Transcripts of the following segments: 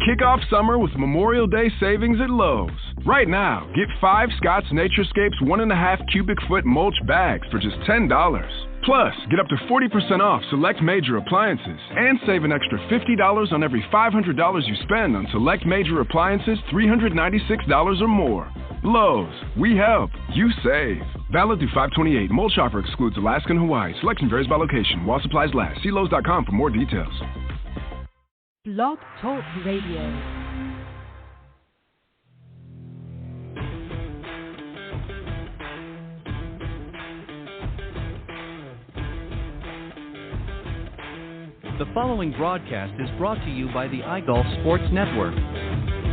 Kick off summer with Memorial Day savings at Lowe's. Right now, get 5 Scott's Naturescapes 1.5 cubic foot mulch bags for just $10. Plus, get up to 40% off select major appliances and save an extra $50 on every $500 you spend on select major appliances $396 or more. Lowe's, we help, you save. Valid through 5/28. Mulch offer excludes Alaska and Hawaii. Selection varies by location. While supplies last. See Lowe's.com for more details. Blog Talk Radio. The following broadcast is brought to you by the iGolf Sports Network.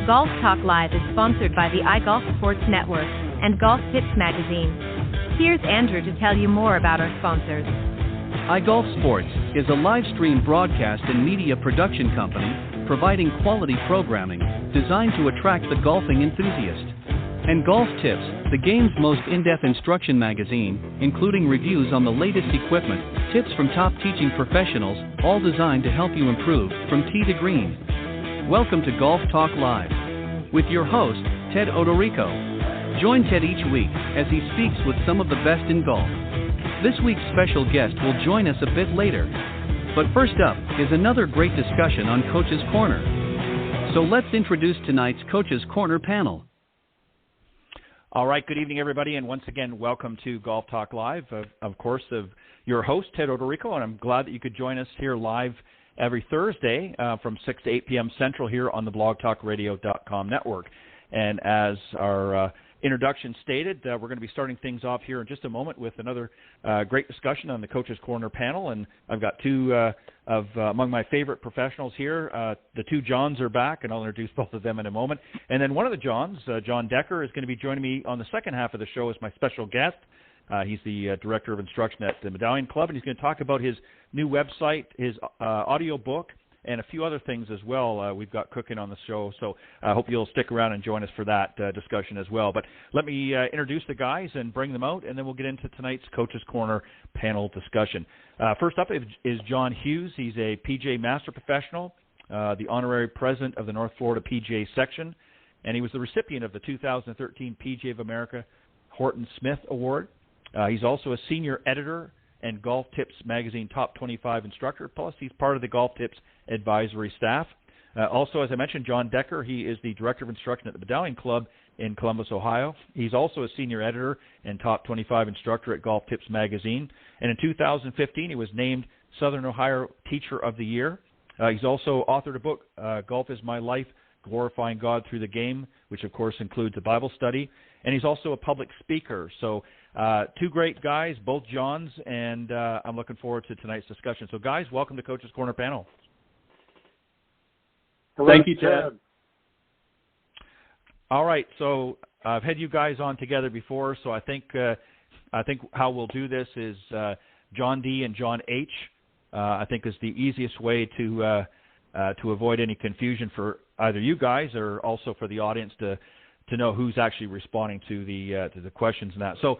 Golf Talk Live is sponsored by the iGolf Sports Network and Golf Tips Magazine. Here's Andrew to tell you more about our sponsors. iGolf Sports is a live stream broadcast and media production company providing quality programming designed to attract the golfing enthusiast. And Golf Tips, the game's most in-depth instruction magazine, including reviews on the latest equipment, tips from top teaching professionals, all designed to help you improve from tee to green. Welcome to Golf Talk Live with your host, Ted Odorico. Join Ted each week as he speaks with some of the best in golf. This week's special guest will join us a bit later. But first up is another great discussion on Coach's Corner. So let's introduce tonight's Coach's Corner panel. All right, good evening, everybody, and once again, welcome to Golf Talk Live, of course, of your host, Ted Odorico, and I'm glad that you could join us here live every Thursday from 6 to 8 p.m. Central here on the blogtalkradio.com network. And as our introduction stated, we're going to be starting things off here in just a moment with another great discussion on the Coach's Corner panel, and I've got two of among my favorite professionals here. The two Johns are back, and I'll introduce both of them in a moment. And then one of the Johns, John Decker, is going to be joining me on the second half of the show as my special guest. He's the Director of Instruction at the Medallion Club, and he's going to talk about his new website, his audio book, and a few other things as well we've got cooking on the show. So I hope you'll stick around and join us for that discussion as well. But let me introduce the guys and bring them out, and then we'll get into tonight's Coach's Corner panel discussion. First up is John Hughes. He's a PGA Master Professional, the honorary president of the North Florida PGA section, and he was the recipient of the 2013 PGA of America Horton Smith Award. He's also a senior editor and Golf Tips Magazine Top 25 instructor, plus he's part of the Golf Tips advisory staff. Also, as I mentioned, John Decker, he is the Director of Instruction at the Medallion Club in Columbus, Ohio. He's also a senior editor and Top 25 instructor at Golf Tips Magazine. And in 2015, he was named Southern Ohio Teacher of the Year. He's also authored a book, Golf is My Life, Glorifying God Through the Game, which, of course, includes a Bible study. And he's also a public speaker. So two great guys, both Johns, and I'm looking forward to tonight's discussion. So, guys, welcome to Coach's Corner panel. Hello, thank you, Ted. All right, so I've had you guys on together before, so I think how we'll do this is John D. and John H. I think is the easiest way to avoid any confusion for either you guys or also for the audience to know who's actually responding to the questions and that. So,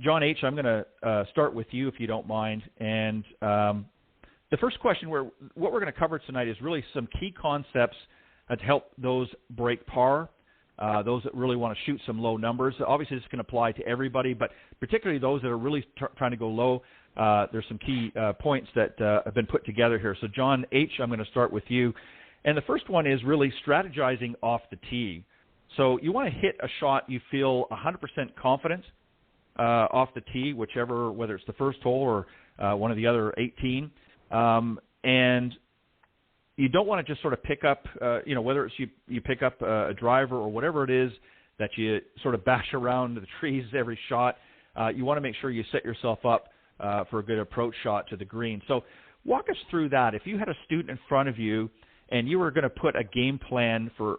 John H., I'm going to start with you if you don't mind. And the first question, what we're going to cover tonight is really some key concepts to help those break par, those that really want to shoot some low numbers. Obviously, this can apply to everybody, but particularly those that are really trying to go low. There's some key points that have been put together here. So, John H., I'm going to start with you. And the first one is really strategizing off the tee. So you want to hit a shot you feel 100% confident off the tee, whether it's the first hole or one of the other 18. And you don't want to just sort of pick up, whether it's you pick up a driver or whatever it is that you sort of bash around the trees every shot. You want to make sure you set yourself up for a good approach shot to the green. So walk us through that. If you had a student in front of you and you were going to put a game plan for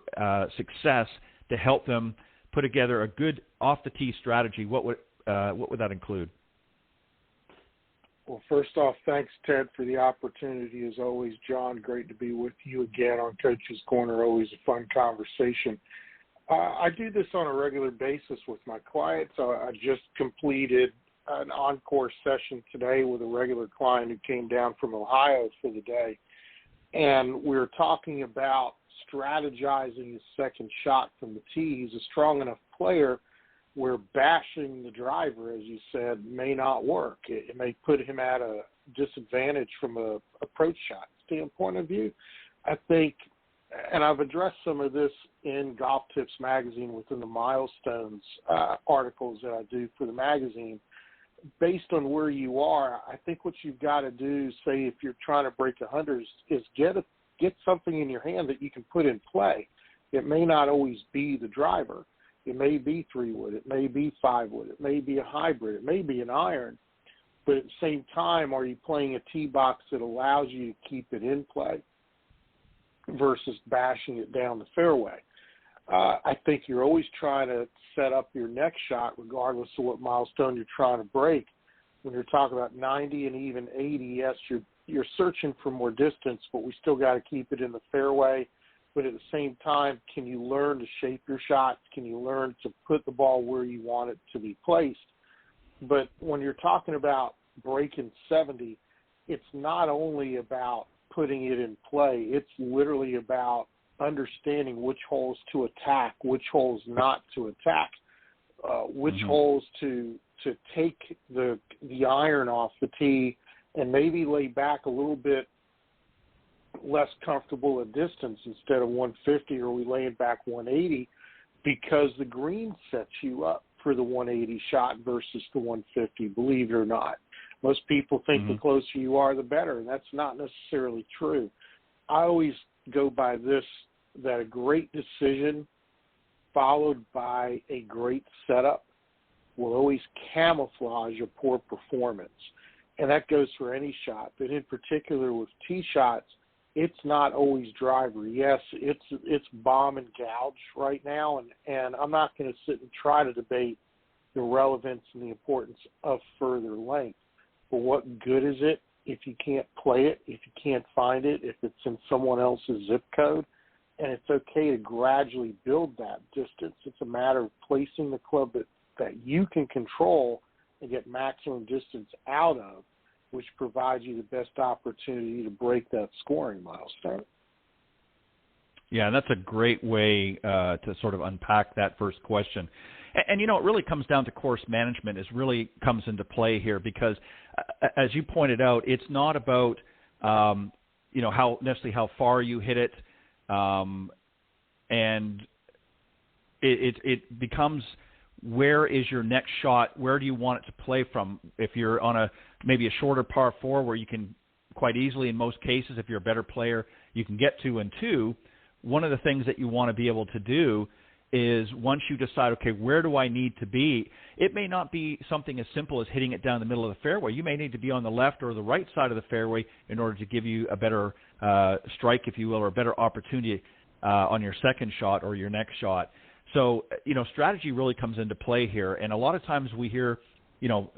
success to help them put together a good off-the-tee strategy, what would that include? Well, first off, thanks, Ted, for the opportunity. As always, John, great to be with you again on Coach's Corner. Always a fun conversation. I do this on a regular basis with my clients. I just completed an encore session today with a regular client who came down from Ohio for the day. And we were talking about strategizing his second shot from the tee. He's a strong enough player where bashing the driver, as you said, may not work. It may put him at a disadvantage from a approach shot standpoint of view. I think, and I've addressed some of this in Golf Tips magazine within the Milestones articles that I do for the magazine. Based on where you are, I think what you've got to do, say if you're trying to break 100, is get something in your hand that you can put in play. It may not always be the driver. It may be 3-wood. It may be 5-wood. It may be a hybrid. It may be an iron. But at the same time, are you playing a tee box that allows you to keep it in play versus bashing it down the fairway? I think you're always trying to set up your next shot regardless of what milestone you're trying to break. When you're talking about 90 and even 80, yes, you're searching for more distance, but we still got to keep it in the fairway. But at the same time, can you learn to shape your shots? Can you learn to put the ball where you want it to be placed? But when you're talking about breaking 70, it's not only about putting it in play. It's literally about understanding which holes to attack, which holes not to attack, which holes to take the iron off the tee and maybe lay back a little bit less comfortable a distance instead of 150, or we lay it back 180, because the green sets you up for the 180 shot versus the 150, believe it or not. Most people think the closer you are, the better, and that's not necessarily true. I always go by this, that a great decision followed by a great setup will always camouflage a poor performance. And that goes for any shot, but in particular with tee shots, it's not always driver. Yes, it's bomb and gouge right now, and I'm not going to sit and try to debate the relevance and the importance of further length. But what good is it if you can't play it, if you can't find it, if it's in someone else's zip code? And it's okay to gradually build that distance. It's a matter of placing the club that you can control and get maximum distance out of, which provides you the best opportunity to break that scoring milestone. Yeah, that's a great way to sort of unpack that first question. And, you know, it really comes down to course management is really comes into play here because, as you pointed out, it's not about, you know, how necessarily how far you hit it, and it becomes where is your next shot, where do you want it to play from? If you're on maybe a shorter par 4 where you can quite easily, in most cases, if you're a better player, you can get 2 and 2, one of the things that you want to be able to do is once you decide, okay, where do I need to be, it may not be something as simple as hitting it down the middle of the fairway. You may need to be on the left or the right side of the fairway in order to give you a better strike, if you will, or a better opportunity on your second shot or your next shot. So, you know, strategy really comes into play here. And a lot of times we hear, you know,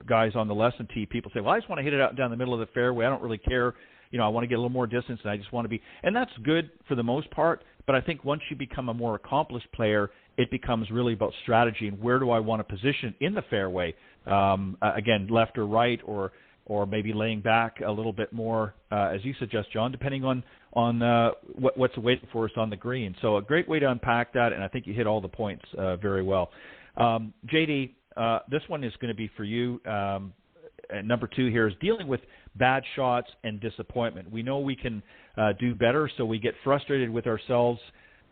guys on the lesson tee, people say, well, I just want to hit it out down the middle of the fairway. I don't really care. You know, I want to get a little more distance, and I just want to be – and that's good for the most part. But I think once you become a more accomplished player, it becomes really about strategy and where do I want to position in the fairway, again, left or right, or maybe laying back a little bit more, as you suggest, John, depending on what's waiting for us on the green. So a great way to unpack that, and I think you hit all the points very well. JD, this one is going to be for you. Number 2 here is dealing with bad shots and disappointment. We know we can do better, so we get frustrated with ourselves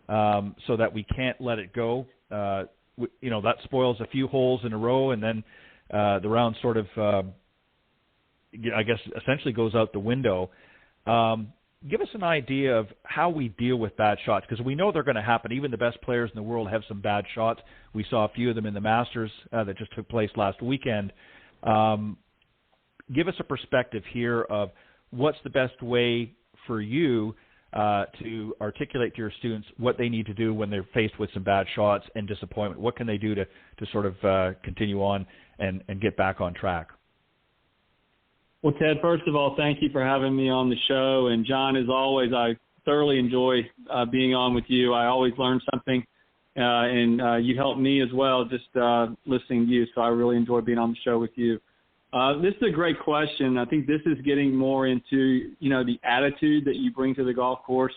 so that we can't let it go. You know, that spoils a few holes in a row, and then the round sort of, I guess, essentially goes out the window. Give us an idea of how we deal with bad shots, because we know they're going to happen. Even the best players in the world have some bad shots. We saw a few of them in the Masters that just took place last weekend. Give us a perspective here of what's the best way for you to articulate to your students what they need to do when they're faced with some bad shots and disappointment. What can they do to sort of continue on and get back on track? Well, Ted, first of all, thank you for having me on the show. And John, as always, I thoroughly enjoy being on with you. I always learn something, and you help me as well just listening to you. So I really enjoy being on the show with you. This is a great question. I think this is getting more into, you know, the attitude that you bring to the golf course.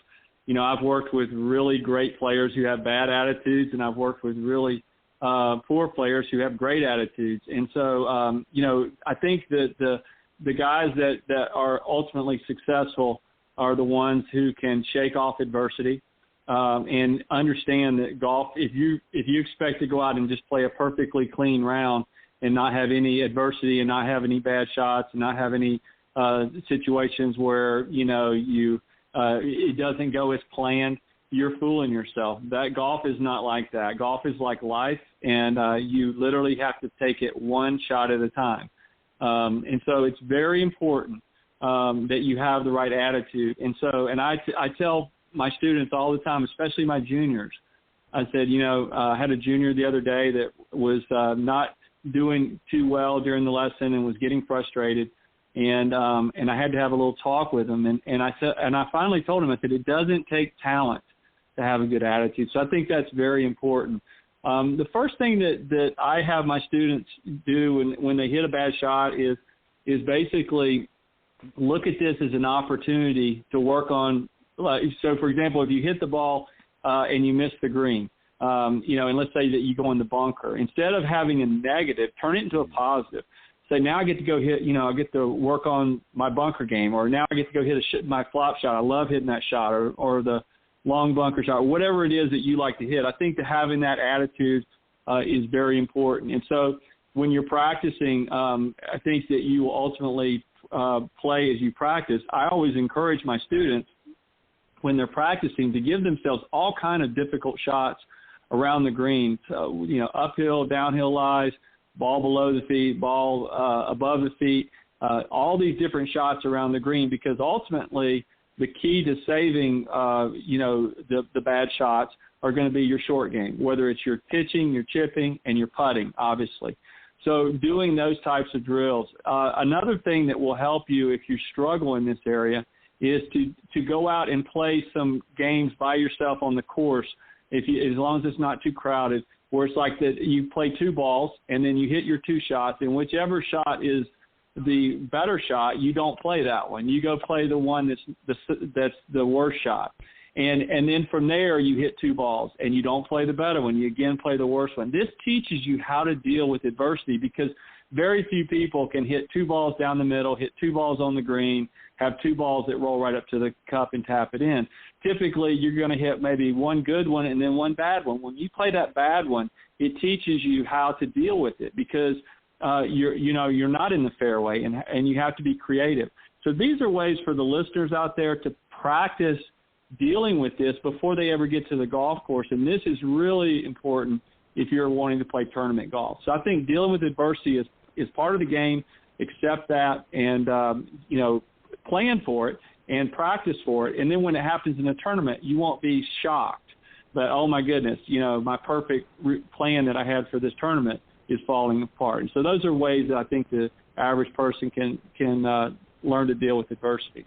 I've worked with really great players who have bad attitudes, and I've worked with really poor players who have great attitudes. And so, I think that the guys that are ultimately successful are the ones who can shake off adversity and understand that golf, if you expect to go out and just play a perfectly clean round and not have any adversity and not have any bad shots and not have any situations where, it doesn't go as planned, you're fooling yourself. That golf is not like that. Golf is like life, and you literally have to take it one shot at a time. And so it's very important that you have the right attitude. And so, I tell my students all the time, especially my juniors, I said, I had a junior the other day that was not doing too well during the lesson and was getting frustrated. And I had to have a little talk with him. And I said, and I finally told him, I said, it doesn't take talent to have a good attitude. So I think that's very important. The first thing that I have my students do when they hit a bad shot is basically look at this as an opportunity to work on. So, for example, if you hit the ball and you miss the green, and let's say that you go in the bunker, instead of having a negative, turn it into a positive. Say, now I get to go hit, I get to work on my bunker game, or now I get to go hit my flop shot. I love hitting that shot, or the long bunker shot, whatever it is that you like to hit. I think that having that attitude is very important. And so when you're practicing, I think that you will ultimately play as you practice. I always encourage my students when they're practicing to give themselves all kind of difficult shots around the green. So, uphill, downhill lies, ball below the feet, ball above the feet, all these different shots around the green, because ultimately the key to saving, the bad shots are going to be your short game, whether it's your pitching, your chipping, and your putting, obviously. So doing those types of drills. Another thing that will help you if you struggle in this area is to go out and play some games by yourself on the course, as long as it's not too crowded, where it's like that you play two balls and then you hit your two shots, and whichever shot is the better shot, you don't play that one. You go play the one that's the worst shot. And then from there you hit two balls and you don't play the better one. You again play the worst one. This teaches you how to deal with adversity, because very few people can hit two balls down the middle, hit two balls on the green, have two balls that roll right up to the cup and tap it in. Typically, you're going to hit maybe one good one and then one bad one. When you play that bad one, it teaches you how to deal with it, because you're not in the fairway, and you have to be creative. So these are ways for the listeners out there to practice dealing with this before they ever get to the golf course. And this is really important if you're wanting to play tournament golf. So I think dealing with adversity is part of the game. Accept that and, plan for it and practice for it. And then when it happens in a tournament, you won't be shocked. But, oh, my goodness, my perfect plan that I had for this tournament is falling apart. And so those are ways that I think the average person can learn to deal with adversity.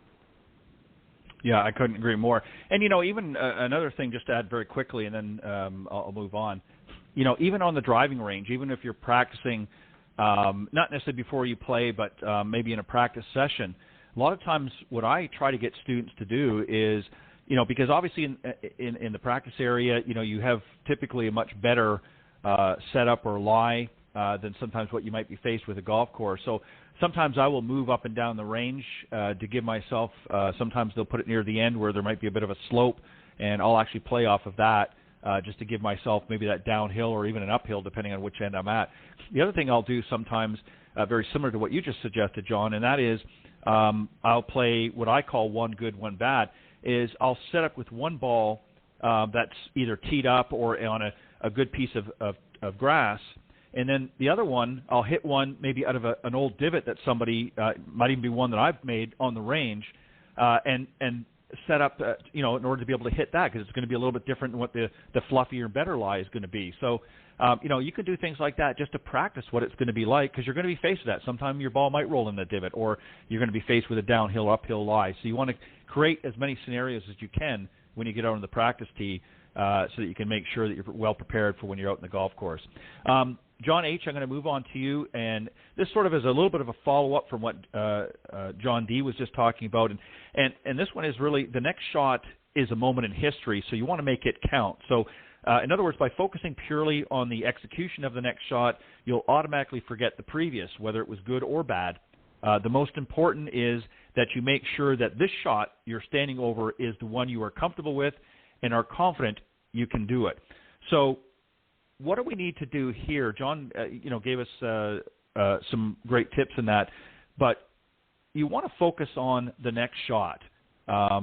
Yeah, I couldn't agree more. And, even another thing, just to add very quickly, and then I'll move on. Even on the driving range, even if you're practicing, not necessarily before you play, but maybe in a practice session, a lot of times what I try to get students to do is, because obviously in the practice area, you have typically a much better setup or lie than sometimes what you might be faced with a golf course. So sometimes I will move up and down the range to give myself, sometimes they'll put it near the end where there might be a bit of a slope, and I'll actually play off of that just to give myself maybe that downhill or even an uphill, depending on which end I'm at. The other thing I'll do sometimes, very similar to what you just suggested, John, and that is I'll play what I call one good, one bad, is I'll set up with one ball that's either teed up or on a good piece of grass, and then the other one, I'll hit one maybe out of an old divot that somebody, might even be one that I've made on the range, and set up, in order to be able to hit that, because it's going to be a little bit different than what the fluffier, better lie is going to be. So, you can do things like that just to practice what it's going to be like, because you're going to be faced with that. Sometimes your ball might roll in the divot, or you're going to be faced with a downhill, uphill lie. So you want to create as many scenarios as you can when you get out on the practice tee, so that you can make sure that you're well prepared for when you're out in the golf course. John H., I'm going to move on to you, and this sort of is a little bit of a follow-up from what John D. was just talking about, and this one is really, the next shot is a moment in history, so you want to make it count. So, in other words, by focusing purely on the execution of the next shot, you'll automatically forget the previous, whether it was good or bad. The most important is that you make sure that this shot you're standing over is the one you are comfortable with and are confident you can do it. So what do we need to do here? John gave us some great tips in that, but you want to focus on the next shot.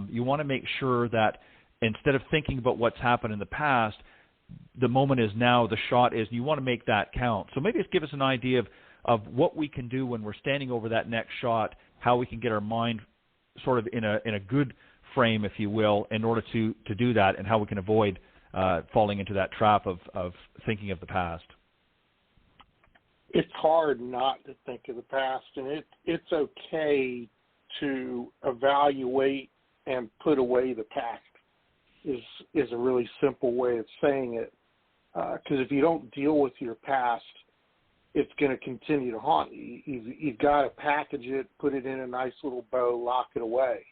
You want to make sure that instead of thinking about what's happened in the past, the moment is now, the shot is, and you want to make that count. So maybe just give us an idea of what we can do when we're standing over that next shot, how we can get our mind sort of in a good frame, if you will, in order to do that, and how we can avoid falling into that trap of thinking of the past. It's hard not to think of the past, and it's okay to evaluate and put away the past is a really simple way of saying it. Because if you don't deal with your past, it's going to continue to haunt you. You've got to package it, put it in a nice little bow, lock it away.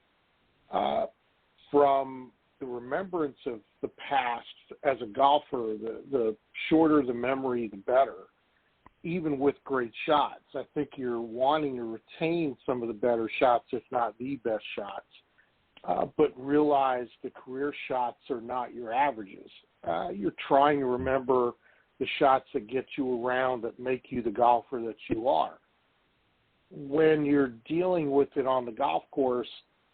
From the remembrance of the past as a golfer, the shorter the memory, the better. Even with great shots, I think you're wanting to retain some of the better shots, if not the best shots. But realize the career shots are not your averages. You're trying to remember the shots that get you around, that make you the golfer that you are. When you're dealing with it on the golf course,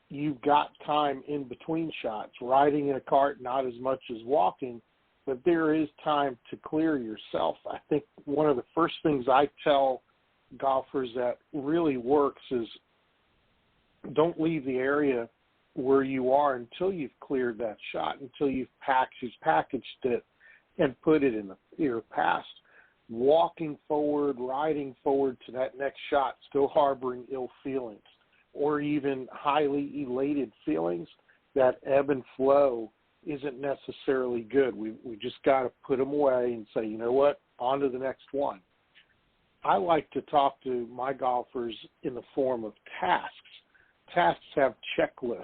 you've got time in between shots. Riding in a cart, not as much as walking, but there is time to clear yourself. I think one of the first things I tell golfers that really works is don't leave the area where you are until you've cleared that shot, until you've packaged it and put it in your past. Walking forward, riding forward to that next shot, still harboring ill feelings or even highly elated feelings, that ebb and flow isn't necessarily good. We just got to put them away and say, you know what, on to the next one. I like to talk to my golfers in the form of tasks. Tasks have checklists,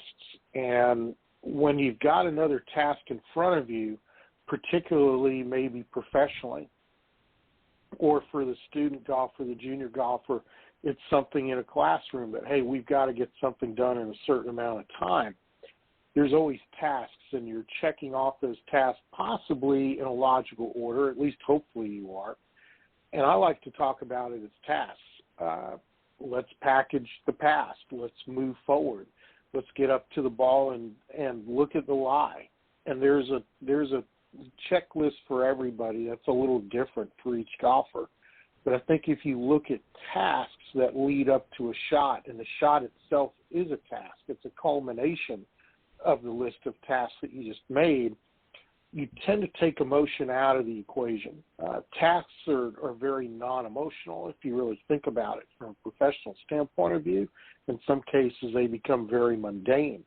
and when you've got another task in front of you, particularly maybe professionally, or for the student golfer, the junior golfer, it's something in a classroom that, hey, we've got to get something done in a certain amount of time. There's always tasks, and you're checking off those tasks possibly in a logical order, at least hopefully you are. And I like to talk about it as tasks. Let's package the past. Let's move forward. Let's get up to the ball and look at the lie. And there's a checklist for everybody that's a little different for each golfer. But I think if you look at tasks that lead up to a shot, and the shot itself is a task, it's a culmination of the list of tasks that you just made, you tend to take emotion out of the equation. Tasks are very non-emotional if you really think about it from a professional standpoint of view. In some cases, they become very mundane.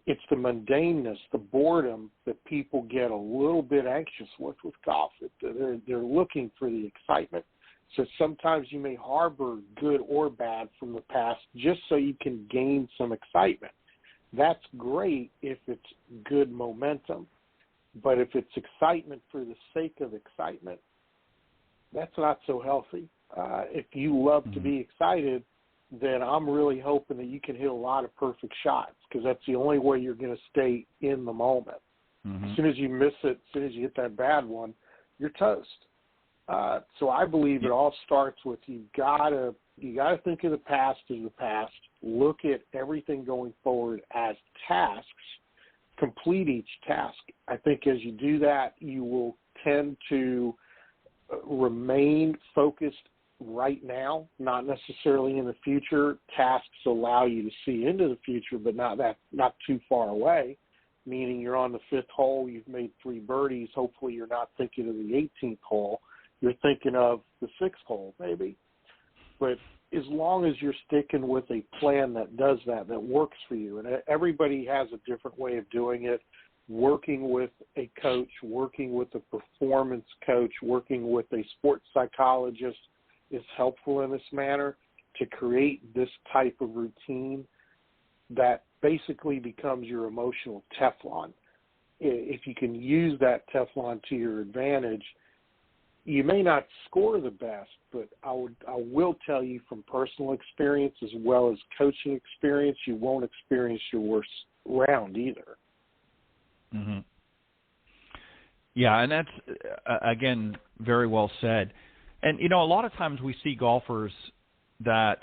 It's the mundaneness, the boredom that people get a little bit anxious with golf. They're looking for the excitement. So sometimes you may harbor good or bad from the past just so you can gain some excitement. That's great if it's good momentum. But if it's excitement for the sake of excitement, that's not so healthy. If you love to be excited, then I'm really hoping that you can hit a lot of perfect shots, because that's the only way you're going to stay in the moment. As soon as you miss it, as soon as you hit that bad one, you're toast. So I believe it all starts with you gotta think of the past as the past. Look at everything going forward as tasks. Complete each task. I think as you do that, you will tend to remain focused right now, not necessarily in the future. Tasks allow you to see into the future, but not too far away, meaning you're on the 5th hole, you've made 3 birdies. Hopefully you're not thinking of the 18th hole. You're thinking of the 6th hole maybe. But as long as you're sticking with a plan that does that works for you, and everybody has a different way of doing it, working with a coach, working with a performance coach, working with a sports psychologist is helpful in this manner to create this type of routine that basically becomes your emotional Teflon. If you can use that Teflon to your advantage, you may not score the best, but I will tell you from personal experience as well as coaching experience, you won't experience your worst round either. Mm-hmm. Yeah, and that's, again, very well said. And, a lot of times we see golfers that,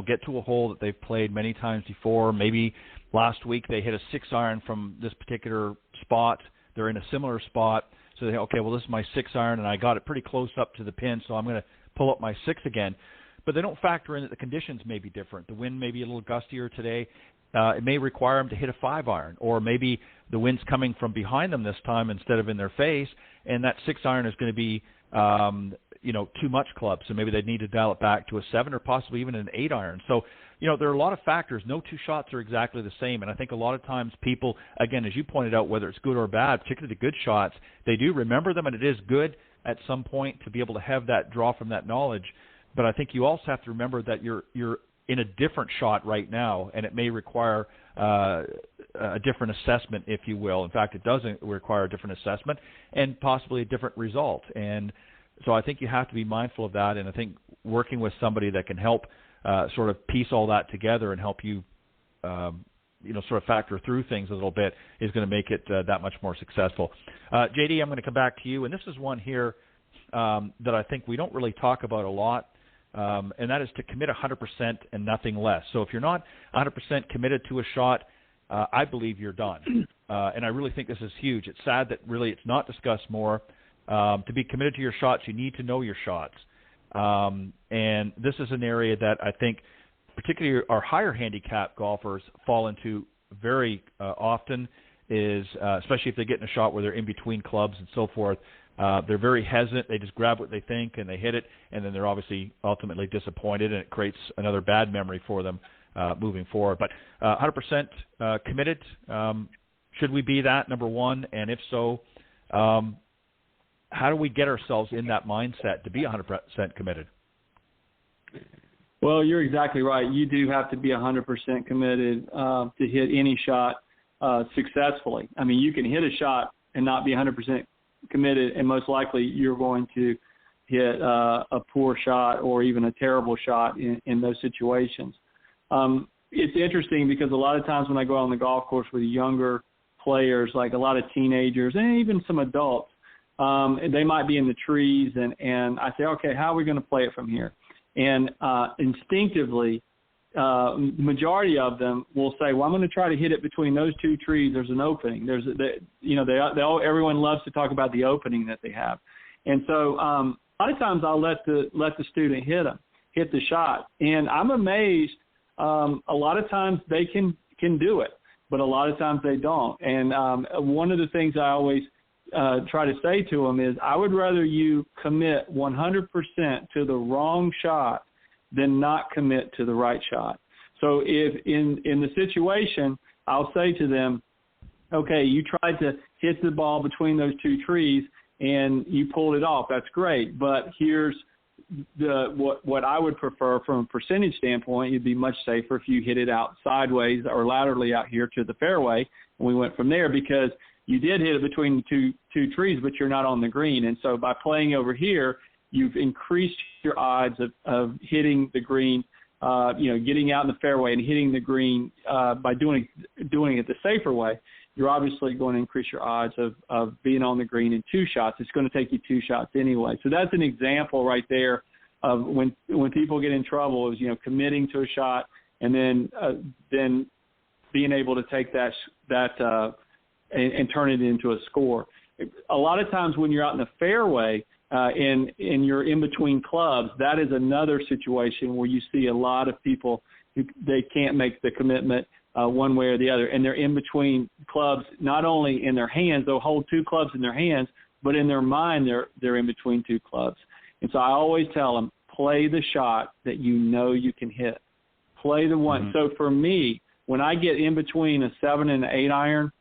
get to a hole that they've played many times before. Maybe last week they hit a 6-iron from this particular spot. They're in a similar spot. So they say, okay, well, this is my 6-iron, and I got it pretty close up to the pin, so I'm going to pull up my 6 again. But they don't factor in that the conditions may be different. The wind may be a little gustier today. It may require them to hit a 5-iron, or maybe the wind's coming from behind them this time instead of in their face, and that 6-iron is going to be, too much club. So maybe they need to dial it back to a 7 or possibly even an 8-iron. So, there are a lot of factors. No two shots are exactly the same, and I think a lot of times people, again, as you pointed out, whether it's good or bad, particularly the good shots, they do remember them, and it is good at some point to be able to have that draw from that knowledge. But I think you also have to remember that you're in a different shot right now, and it may require a different assessment, if you will. In fact, it doesn't require a different assessment and possibly a different result. And so I think you have to be mindful of that, and I think working with somebody that can help sort of piece all that together and help you, sort of factor through things a little bit is going to make it that much more successful. JD, I'm going to come back to you, and this is one here that I think we don't really talk about a lot. And that is to commit 100% and nothing less. So if you're not 100% committed to a shot, I believe you're done. And I really think this is huge. It's sad that really it's not discussed more. To be committed to your shots, you need to know your shots. And this is an area that I think particularly our higher handicap golfers fall into very often is, especially if they get in a shot where they're in between clubs and so forth, they're very hesitant. They just grab what they think and they hit it, and then they're obviously ultimately disappointed, and it creates another bad memory for them moving forward. But 100% committed, should we be that, number one? And if so, how do we get ourselves in that mindset to be 100% committed? Well, you're exactly right. You do have to be 100% committed to hit any shot successfully. I mean, you can hit a shot and not be 100% committed, and most likely you're going to hit a poor shot or even a terrible shot in those situations. It's interesting because a lot of times when I go out on the golf course with younger players, like a lot of teenagers and even some adults, they might be in the trees, and I say, okay, how are we going to play it from here? And instinctively, the majority of them will say, well, I'm going to try to hit it between those two trees. There's an opening. Everyone loves to talk about the opening that they have. And so a lot of times I'll let the student hit the shot. And I'm amazed. A lot of times they can do it, but a lot of times they don't. And one of the things I always try to say to them is, I would rather you commit 100% to the wrong shot than not commit to the right shot. So if in the situation, I'll say to them, okay, you tried to hit the ball between those two trees and you pulled it off. That's great. But here's what I would prefer from a percentage standpoint. It'd be much safer if you hit it out sideways or laterally out here to the fairway. And we went from there because you did hit it between two trees, but you're not on the green. And so by playing over here, you've increased your odds of hitting the green, getting out in the fairway and hitting the green by doing it the safer way. You're obviously going to increase your odds of being on the green in two shots. It's going to take you two shots anyway. So that's an example right there of when people get in trouble is, committing to a shot and then being able to take that and turn it into a score. A lot of times when you're out in the fairway and you're in between clubs, that is another situation where you see a lot of people who they can't make the commitment one way or the other, and they're in between clubs, not only in their hands, they'll hold two clubs in their hands, but in their mind they're in between two clubs. And so I always tell them, play the shot that you can hit. Play the one. Mm-hmm. So for me, when I get in between a 7 and an 8 iron,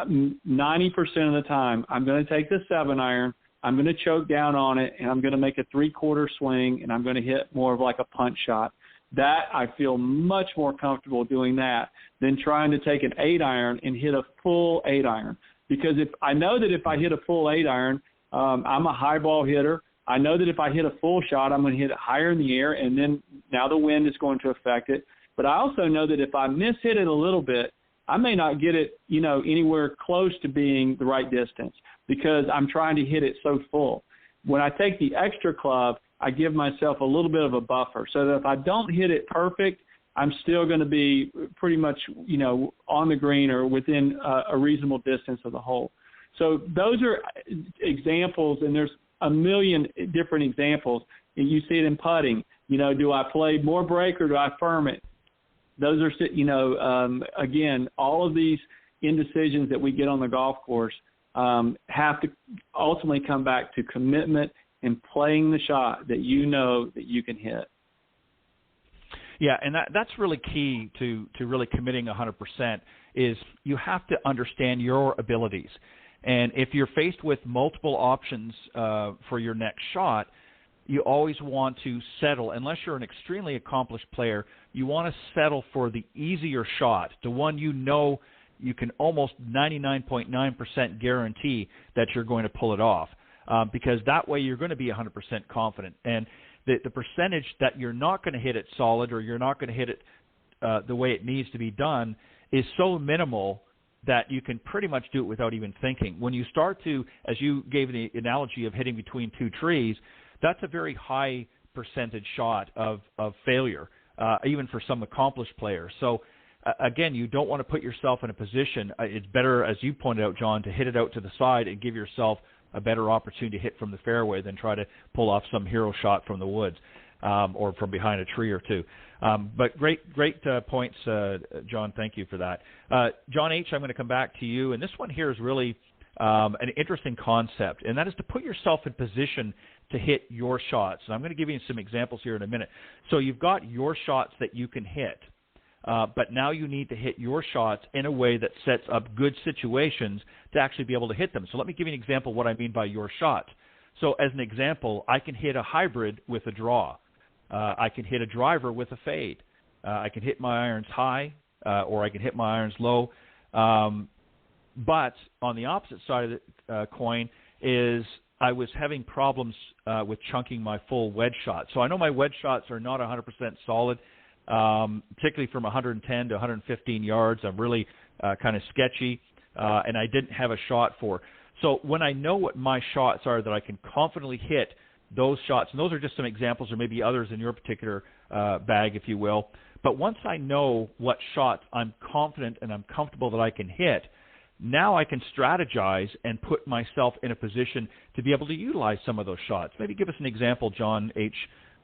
90% of the time, I'm going to take the 7-iron, I'm going to choke down on it, and I'm going to make a 3/4 swing, and I'm going to hit more of like a punch shot. That I feel much more comfortable doing that than trying to take an 8-iron and hit a full 8-iron. Because if I know that if I hit a full 8-iron, I'm a high ball hitter. I know that if I hit a full shot, I'm going to hit it higher in the air, and then now the wind is going to affect it. But I also know that if I miss-hit it a little bit, I may not get it, anywhere close to being the right distance because I'm trying to hit it so full. When I take the extra club, I give myself a little bit of a buffer so that if I don't hit it perfect, I'm still going to be pretty much, on the green or within a reasonable distance of the hole. So those are examples, and there's a million different examples. And you see it in putting. Do I play more break or do I firm it? Those are, again, all of these indecisions that we get on the golf course have to ultimately come back to commitment and playing the shot that that you can hit. Yeah, and that's really key to really committing 100% is you have to understand your abilities. And if you're faced with multiple options for your next shot, you always want to settle, unless you're an extremely accomplished player, you want to settle for the easier shot, the one you can almost 99.9% guarantee that you're going to pull it off, because that way you're going to be 100% confident. And the percentage that you're not going to hit it solid or you're not going to hit it the way it needs to be done is so minimal that you can pretty much do it without even thinking. When you start to, as you gave the analogy of hitting between two trees, that's a very high percentage shot of failure, even for some accomplished players. So, again, you don't want to put yourself in a position. It's better, as you pointed out, John, to hit it out to the side and give yourself a better opportunity to hit from the fairway than try to pull off some hero shot from the woods or from behind a tree or two. But great points, John. Thank you for that. John H., I'm going to come back to you. And this one here is really an interesting concept, and that is to put yourself in position to hit your shots. And I'm going to give you some examples here in a minute. So you've got your shots that you can hit, but now you need to hit your shots in a way that sets up good situations to actually be able to hit them. So let me give you an example of what I mean by your shot. So as an example, I can hit a hybrid with a draw. I can hit a driver with a fade. I can hit my irons high, or I can hit my irons low. But on the opposite side of the coin is I was having problems with chunking my full wedge shot. So I know my wedge shots are not 100% solid, particularly from 110 to 115 yards. I'm really kind of sketchy, and I didn't have a shot for. So when I know what my shots are that I can confidently hit those shots, and those are just some examples, or maybe others in your particular bag, if you will. But once I know what shots I'm confident and I'm comfortable that I can hit, now I can strategize and put myself in a position to be able to utilize some of those shots. Maybe give us an example, John H.,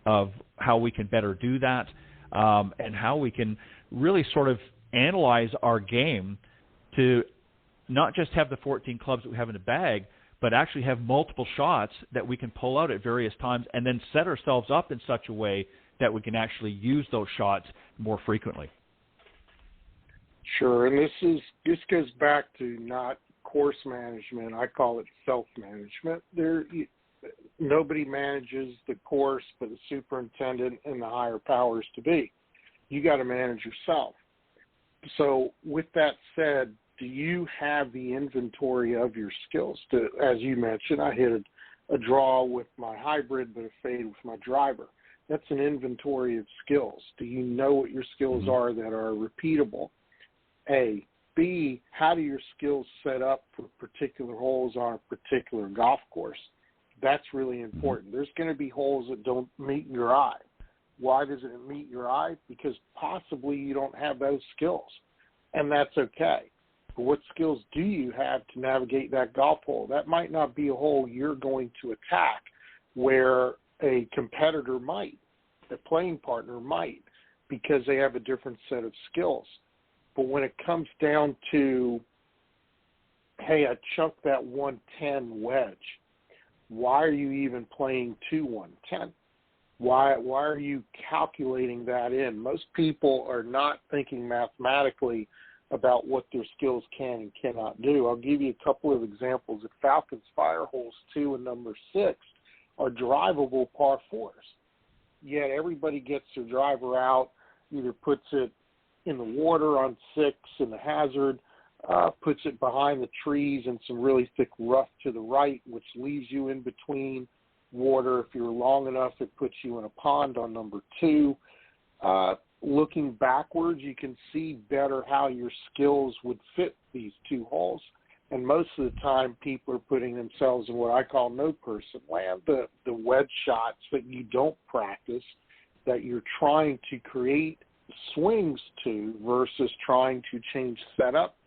of how we can better do that, and how we can really sort of analyze our game to not just have the 14 clubs that we have in the bag, but actually have multiple shots that we can pull out at various times and then set ourselves up in such a way that we can actually use those shots more frequently. Sure, and this goes back to not course management. I call it self-management. Nobody manages the course but the superintendent and the higher powers to be. You got to manage yourself. So with that said, do you have the inventory of your skills? As you mentioned, I hit a draw with my hybrid but a fade with my driver. That's an inventory of skills. Do you know what your skills are that are repeatable? A. B, how do your skills set up for particular holes on a particular golf course? That's really important. There's going to be holes that don't meet your eye. Why doesn't it meet your eye? Because possibly you don't have those skills, and that's okay. But what skills do you have to navigate that golf hole? That might not be a hole you're going to attack where a competitor might, a playing partner might, because they have a different set of skills. But when it comes down to, hey, I chunked that 110 wedge, why are you even playing 110? Why are you calculating that in? Most people are not thinking mathematically about what their skills can and cannot do. I'll give you a couple of examples. At Falcons Fire, holes 2 and number 6 are drivable par 4s. yet everybody gets their driver out, either puts it in the water on 6 in the hazard, puts it behind the trees and some really thick rough to the right, which leaves you in between water. If you're long enough, it puts you in a pond on number 2. Looking backwards, you can see better how your skills would fit these 2 holes. And most of the time, people are putting themselves in what I call no-person land, the wedge shots that you don't practice, that you're trying to create swings to versus trying to change setup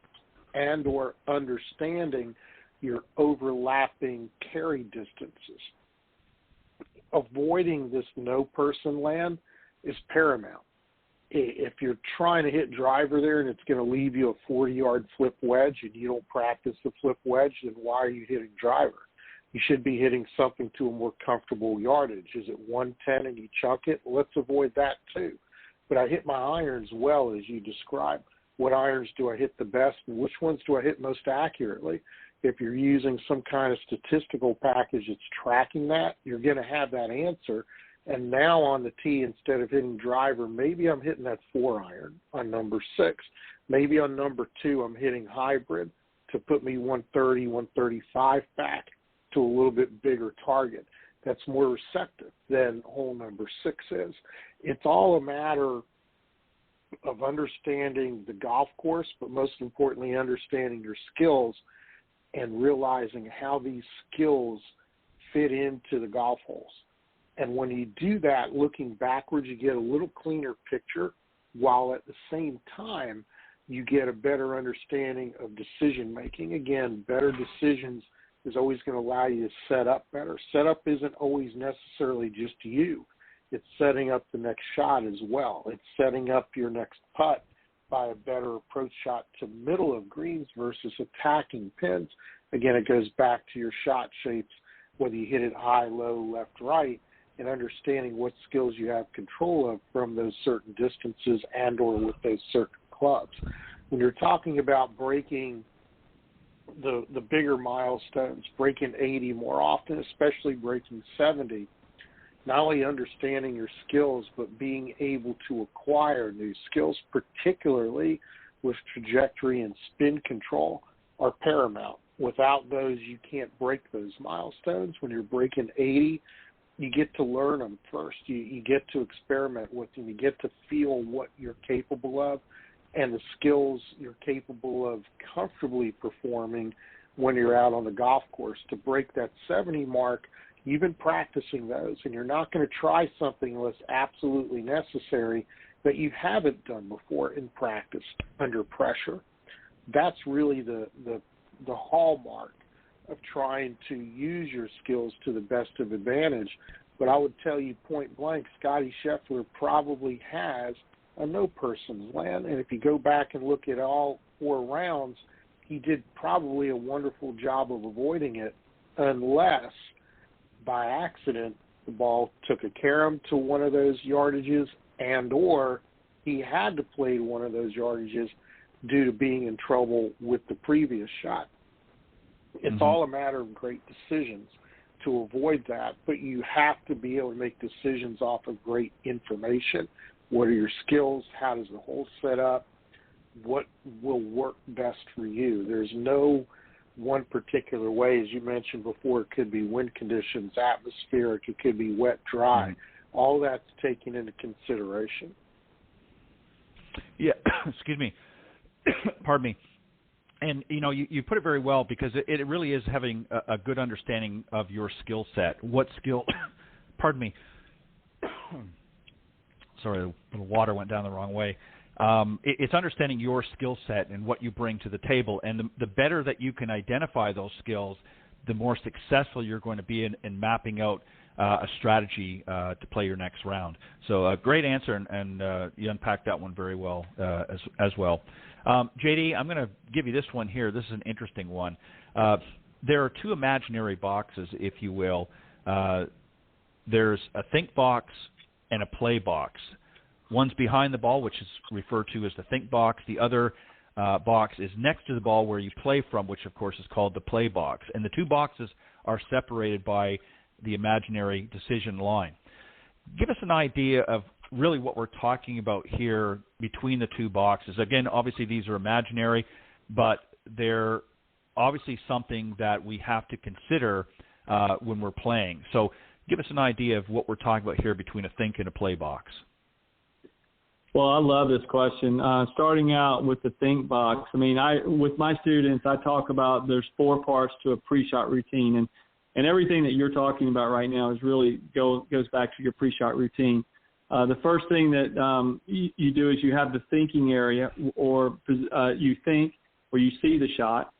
and or understanding your overlapping carry distances. Avoiding this no-person land is paramount. If you're trying to hit driver there and it's going to leave you a 40-yard flip wedge and you don't practice the flip wedge, then why are you hitting driver? You should be hitting something to a more comfortable yardage. Is it 110 and you chunk it? Let's avoid that too. But I hit my irons well, as you described. What irons do I hit the best and which ones do I hit most accurately? If you're using some kind of statistical package that's tracking that, you're going to have that answer. And now on the tee, instead of hitting driver, maybe I'm hitting that 4-iron on number 6. Maybe on number 2, I'm hitting hybrid to put me 130, 135 back to a little bit bigger target. That's more receptive than hole number 6 is. It's all a matter of understanding the golf course, but most importantly, understanding your skills and realizing how these skills fit into the golf holes. And when you do that, looking backwards, you get a little cleaner picture, while at the same time, you get a better understanding of decision-making. Again, better decisions is always going to allow you to set up better. Setup isn't always necessarily just you. It's setting up the next shot as well. It's setting up your next putt by a better approach shot to middle of greens versus attacking pins. Again, it goes back to your shot shapes, whether you hit it high, low, left, right, and understanding what skills you have control of from those certain distances and or with those certain clubs. When you're talking about breaking the bigger milestones, breaking 80 more often, especially breaking 70, not only understanding your skills, but being able to acquire new skills, particularly with trajectory and spin control, are paramount. Without those, you can't break those milestones. When you're breaking 80, you get to learn them first. You get to experiment with them. You get to feel what you're capable of and the skills you're capable of comfortably performing when you're out on the golf course. To break that 70 mark, you've been practicing those, and you're not going to try something unless absolutely necessary that you haven't done before in practice under pressure. That's really the hallmark of trying to use your skills to the best of advantage. But I would tell you point blank, Scotty Scheffler probably has a no person's land. And if you go back and look at all 4 rounds, he did probably a wonderful job of avoiding it, unless by accident the ball took a carom to one of those yardages and or he had to play one of those yardages due to being in trouble with the previous shot. It's all a matter of great decisions to avoid that, but you have to be able to make decisions off of great information. What are your skills? How does the hole set up? What will work best for you? There's no one particular way. As you mentioned before, it could be wind conditions, atmospheric, it could be wet, dry. All that's taken into consideration. Yeah, excuse me. Pardon me. And, you know, you put it very well, because it really is having a good understanding of your skill set. What skill, pardon me. Sorry, a little water went down the wrong way. It's understanding your skill set and what you bring to the table. And the better that you can identify those skills, the more successful you're going to be in mapping out a strategy to play your next round. So a great answer, and you unpacked that one very well as well. JD, I'm going to give you this one here. This is an interesting one. There are 2 imaginary boxes, if you will. There's a think box and a play box. One's behind the ball, which is referred to as the think box. The other box is next to the ball where you play from, which, of course, is called the play box. And the 2 boxes are separated by the imaginary decision line. give us an idea of really what we're talking about here between the two boxes. Again, obviously these are imaginary, but they're obviously something that we have to consider when we're playing. So give us an idea of what we're talking about here between a think and a play box. Well, I love this question. Starting out with the think box, I mean, with my students, I talk about there's 4 parts to a pre-shot routine, and everything that you're talking about right now is really goes back to your pre-shot routine. The first thing that you do is you have the thinking area, or you think, or you see the shot,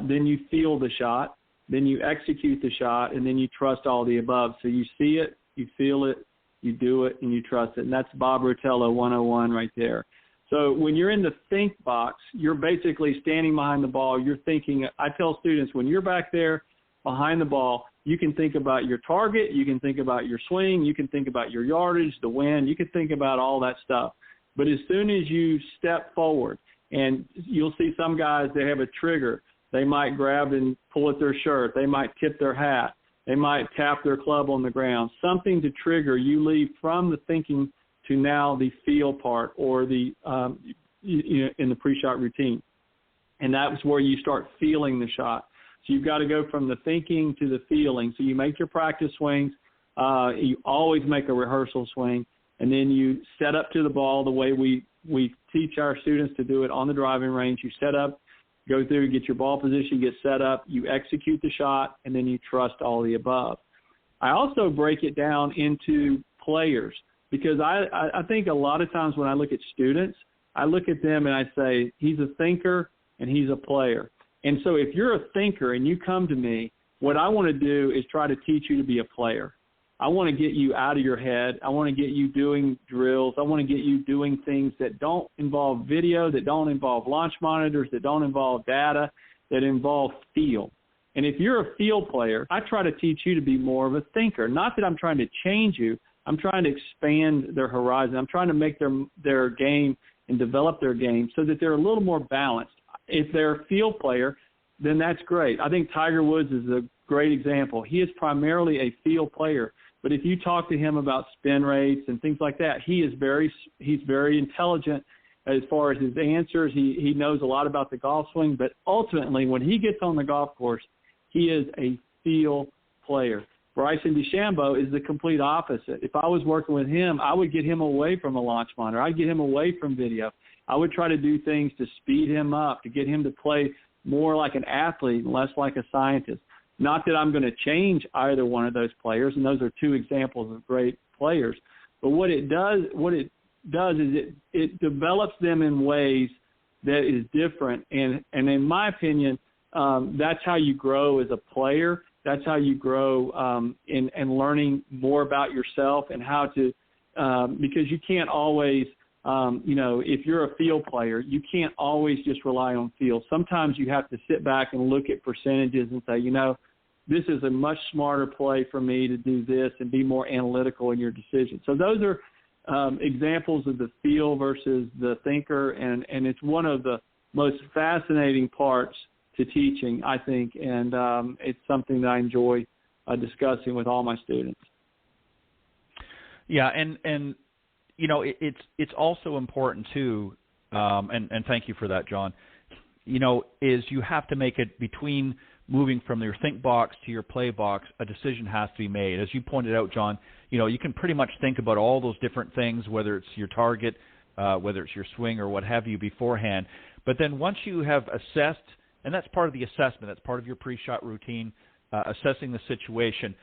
then you feel the shot, then you execute the shot, and then you trust all the above. So you see it, you feel it, you do it, and you trust it. And that's Bob Rotello 101 right there. So when you're in the think box, you're basically standing behind the ball. You're thinking, I tell students, when you're back there behind the ball, you can think about your target, you can think about your swing, you can think about your yardage, the wind, you can think about all that stuff. But as soon as you step forward, and you'll see some guys, they have a trigger. They might grab and pull at their shirt. They might tip their hat. They might tap their club on the ground. Something to trigger. You leave from the thinking to now the feel part, or the in the pre-shot routine. And that's where you start feeling the shot. So you've got to go from the thinking to the feeling. So you make your practice swings. You always make a rehearsal swing. And then you set up to the ball the way we teach our students to do it on the driving range. You set up, go through, get your ball position, get set up, you execute the shot, and then you trust all the above. I also break it down into players, because I think a lot of times when I look at students, I look at them and I say, he's a thinker and he's a player. And so if you're a thinker and you come to me, what I want to do is try to teach you to be a player. I want to get you out of your head. I want to get you doing drills. I want to get you doing things that don't involve video, that don't involve launch monitors, that don't involve data, that involve feel. And if you're a feel player, I try to teach you to be more of a thinker. Not that I'm trying to change you. I'm trying to expand their horizon. I'm trying to make their game and develop their game so that they're a little more balanced. If they're a field player, then that's great. I think Tiger Woods is a great example. He is primarily a field player, but if you talk to him about spin rates and things like that, he's very intelligent as far as his answers. He knows a lot about the golf swing, but ultimately when he gets on the golf course, he is a field player. Bryson DeChambeau is the complete opposite. If I was working with him, I would get him away from a launch monitor. I'd get him away from video. I would try to do things to speed him up, to get him to play more like an athlete and less like a scientist. Not that I'm going to change either one of those players, and those are 2 examples of great players. But what it does is it develops them in ways that is different. And in my opinion, that's how you grow as a player. That's how you grow in learning more about yourself and how to because you can't always if you're a field player, you can't always just rely on feel. Sometimes you have to sit back and look at percentages and say, this is a much smarter play for me to do this, and be more analytical in your decision. So those are examples of the feel versus the thinker, and it's one of the most fascinating parts to teaching, I think, and it's something that I enjoy discussing with all my students. Yeah, and it's also important too, and thank you for that, John. Is you have to make it between moving from your think box to your play box, a decision has to be made. As you pointed out, John, you can pretty much think about all those different things, whether it's your target, whether it's your swing or what have you beforehand. But then once you have assessed, and that's part of the assessment, that's part of your pre-shot routine, assessing the situation,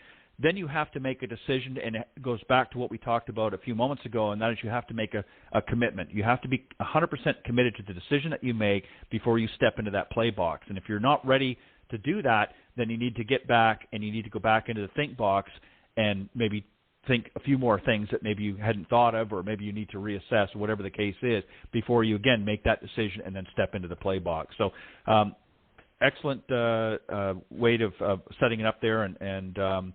then you have to make a decision, and it goes back to what we talked about a few moments ago, and that is you have to make a commitment. You have to be 100% committed to the decision that you make before you step into that play box. And if you're not ready to do that, then you need to get back, and you need to go back into the think box and maybe think a few more things that maybe you hadn't thought of, or maybe you need to reassess, or whatever the case is, before you, again, make that decision and then step into the play box. So excellent way of setting it up there. And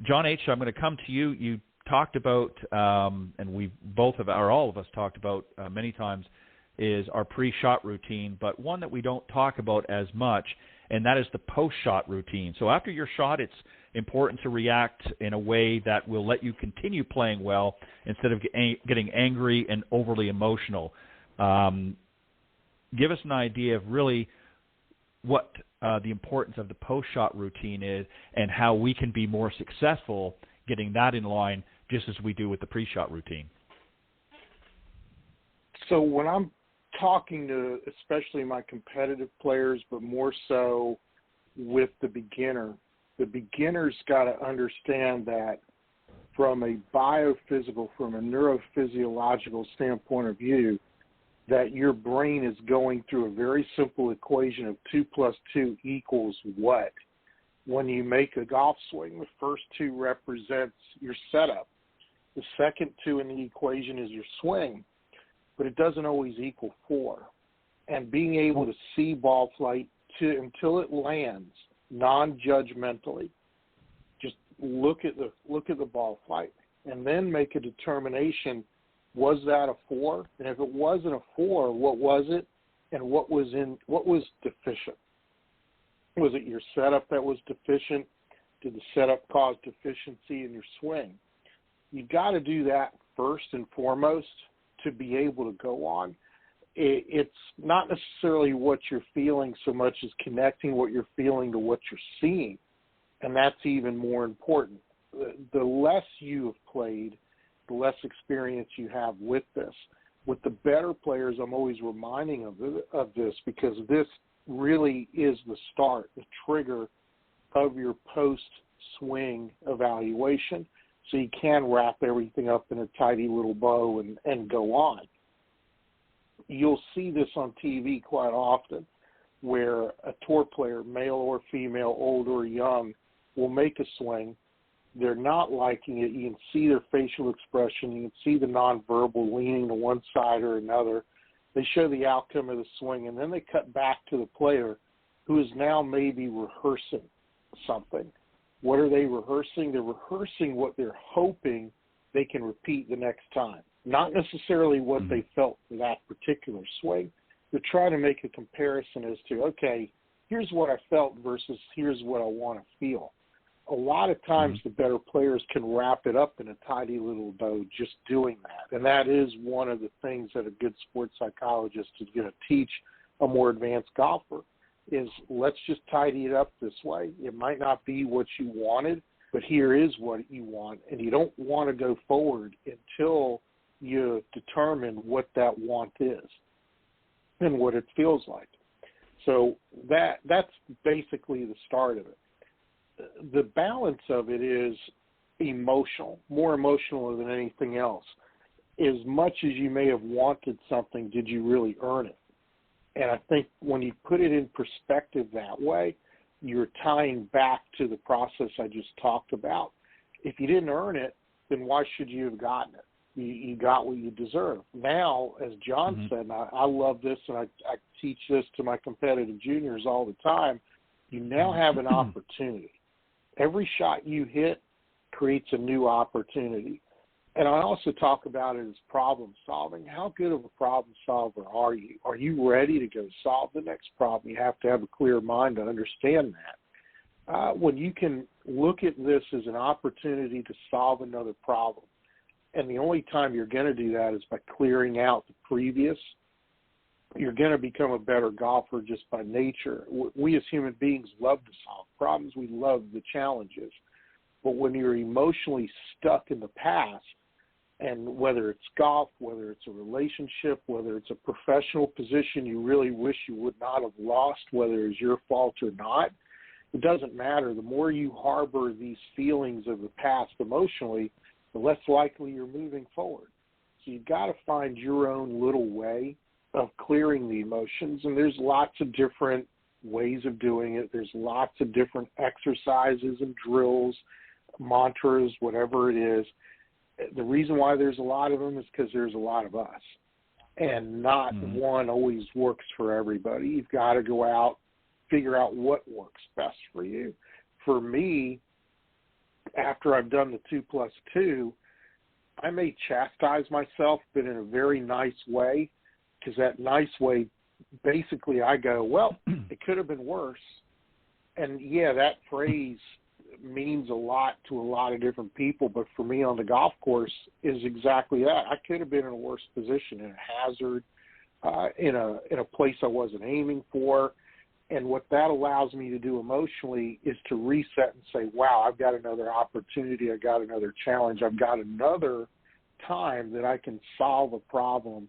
John H., I'm going to come to you. You talked about, and we both have, or all of us talked about many times, is our pre-shot routine, but one that we don't talk about as much, and that is the post-shot routine. So after your shot, it's important to react in a way that will let you continue playing well instead of getting angry and overly emotional. Give us an idea of really what the importance of the post-shot routine is and how we can be more successful getting that in line just as we do with the pre-shot routine. So when I'm talking to especially my competitive players, but more so with the beginner's got to understand that from a biophysical, from a neurophysiological standpoint of view, that your brain is going through a very simple equation of 2 + 2 = what? When you make a golf swing, the first 2 represents your setup. The second 2 in the equation is your swing, but it doesn't always equal 4. And being able to see ball flight until it lands non-judgmentally, just look at the ball flight and then make a determination. Was that a 4? And if it wasn't a 4, what was it? And what was deficient? Was it your setup that was deficient? Did the setup cause deficiency in your swing? You've got to do that first and foremost to be able to go on. It's not necessarily what you're feeling so much as connecting what you're feeling to what you're seeing. And that's even more important. The less you have played, the less experience you have with this. With the better players, I'm always reminding of this because this really is the start, the trigger of your post-swing evaluation. So you can wrap everything up in a tidy little bow and go on. You'll see this on TV quite often where a tour player, male or female, old or young, will make a swing. They're not liking it. You can see their facial expression. You can see the nonverbal leaning to one side or another. They show the outcome of the swing, and then they cut back to the player who is now maybe rehearsing something. What are they rehearsing? They're rehearsing what they're hoping they can repeat the next time, not necessarily what they felt for that particular swing. They're trying to make a comparison as to, okay, here's what I felt versus here's what I want to feel. A lot of times the better players can wrap it up in a tidy little bow just doing that. And that is one of the things that a good sports psychologist is going to teach a more advanced golfer is let's just tidy it up this way. It might not be what you wanted, but here is what you want. And you don't want to go forward until you determine what that want is and what it feels like. So that's basically the start of it. The balance of it is emotional, more emotional than anything else. As much as you may have wanted something, did you really earn it? And I think when you put it in perspective that way, you're tying back to the process I just talked about. If you didn't earn it, then why should you have gotten it? You got what you deserve. Now, as John said, and I love this, and I teach this to my competitive juniors all the time, you now have an opportunity. Every shot you hit creates a new opportunity. And I also talk about it as problem solving. How good of a problem solver are you? Are you ready to go solve the next problem? You have to have a clear mind to understand that. When you can look at this as an opportunity to solve another problem, and the only time you're going to do that is by clearing out the previous, you're going to become a better golfer just by nature. We as human beings love to solve problems. We love the challenges. But when you're emotionally stuck in the past, and whether it's golf, whether it's a relationship, whether it's a professional position you really wish you would not have lost, whether it's your fault or not, it doesn't matter. The more you harbor these feelings of the past emotionally, the less likely you're moving forward. So you've got to find your own little way of clearing the emotions, and there's lots of different ways of doing it. There's lots of different exercises and drills, mantras, whatever it is. The reason why there's a lot of them is because there's a lot of us, and not one always works for everybody. You've got to go out, figure out what works best for you. For me, after I've done the 2 + 2, I may chastise myself, but in a very nice way, because that nice way, basically I go, well, it could have been worse, And yeah, that phrase means a lot to a lot of different people, but for me on the golf course is exactly that. I could have been in a worse position, in a hazard, in a place I wasn't aiming for. And what that allows me to do emotionally is to reset and say, wow, I've got another opportunity. I've got another challenge. I've got another time that I can solve a problem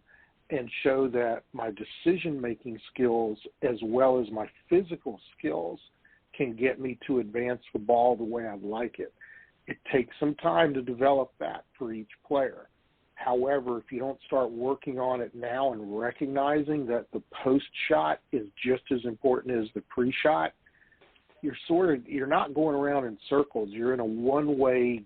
and show that my decision-making skills as well as my physical skills can get me to advance the ball the way I'd like it. It takes some time to develop that for each player. However, if you don't start working on it now and recognizing that the post shot is just as important as the pre-shot, you're not going around in circles. You're in a one-way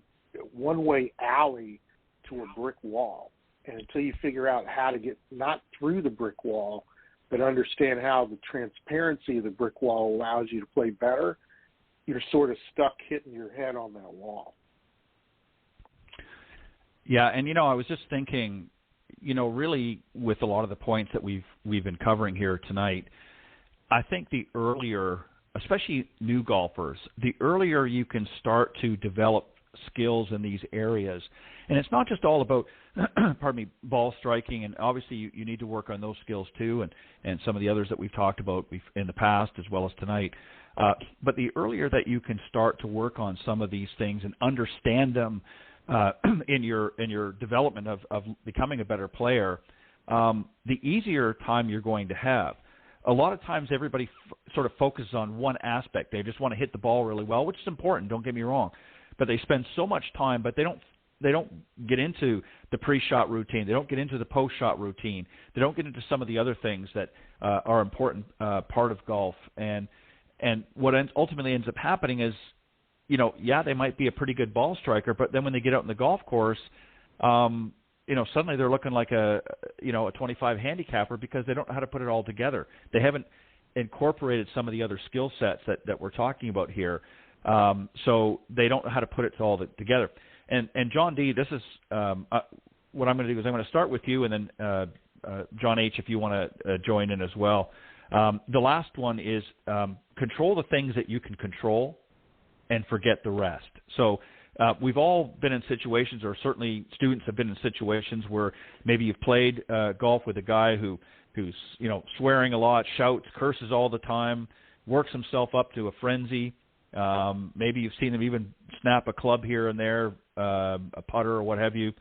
alley to a brick wall. And until you figure out how to get not through the brick wall, but understand how the transparency of the brick wall allows you to play better, you're sort of stuck hitting your head on that wall. Yeah, and I was just thinking, really with a lot of the points that we've been covering here tonight, I think the earlier, especially new golfers, the earlier you can start to develop skills in these areas, and it's not just all about, ball striking, and obviously you need to work on those skills too, and some of the others that we've talked about in the past as well as tonight. But the earlier that you can start to work on some of these things and understand them in your development of becoming a better player, the easier time you're going to have. A lot of times everybody sort of focuses on one aspect. They just want to hit the ball really well, which is important, don't get me wrong. But they spend so much time, but they don't get into the pre-shot routine. They don't get into the post-shot routine. They don't get into some of the other things that are important part of golf. And what ultimately ends up happening is, they might be a pretty good ball striker, but then when they get out in the golf course, suddenly they're looking like a 25 handicapper because they don't know how to put it all together. They haven't incorporated some of the other skill sets that we're talking about here, so they don't know how to put it all together. And John D., this is what I'm going to do is I'm going to start with you, and then John H., if you want to join in as well. The last one is control the things that you can control and forget the rest. So we've all been in situations, or certainly students have been in situations where maybe you've played golf with a guy who's swearing a lot, shouts, curses all the time, works himself up to a frenzy. Maybe you've seen him even snap a club here and there, a putter or what have you,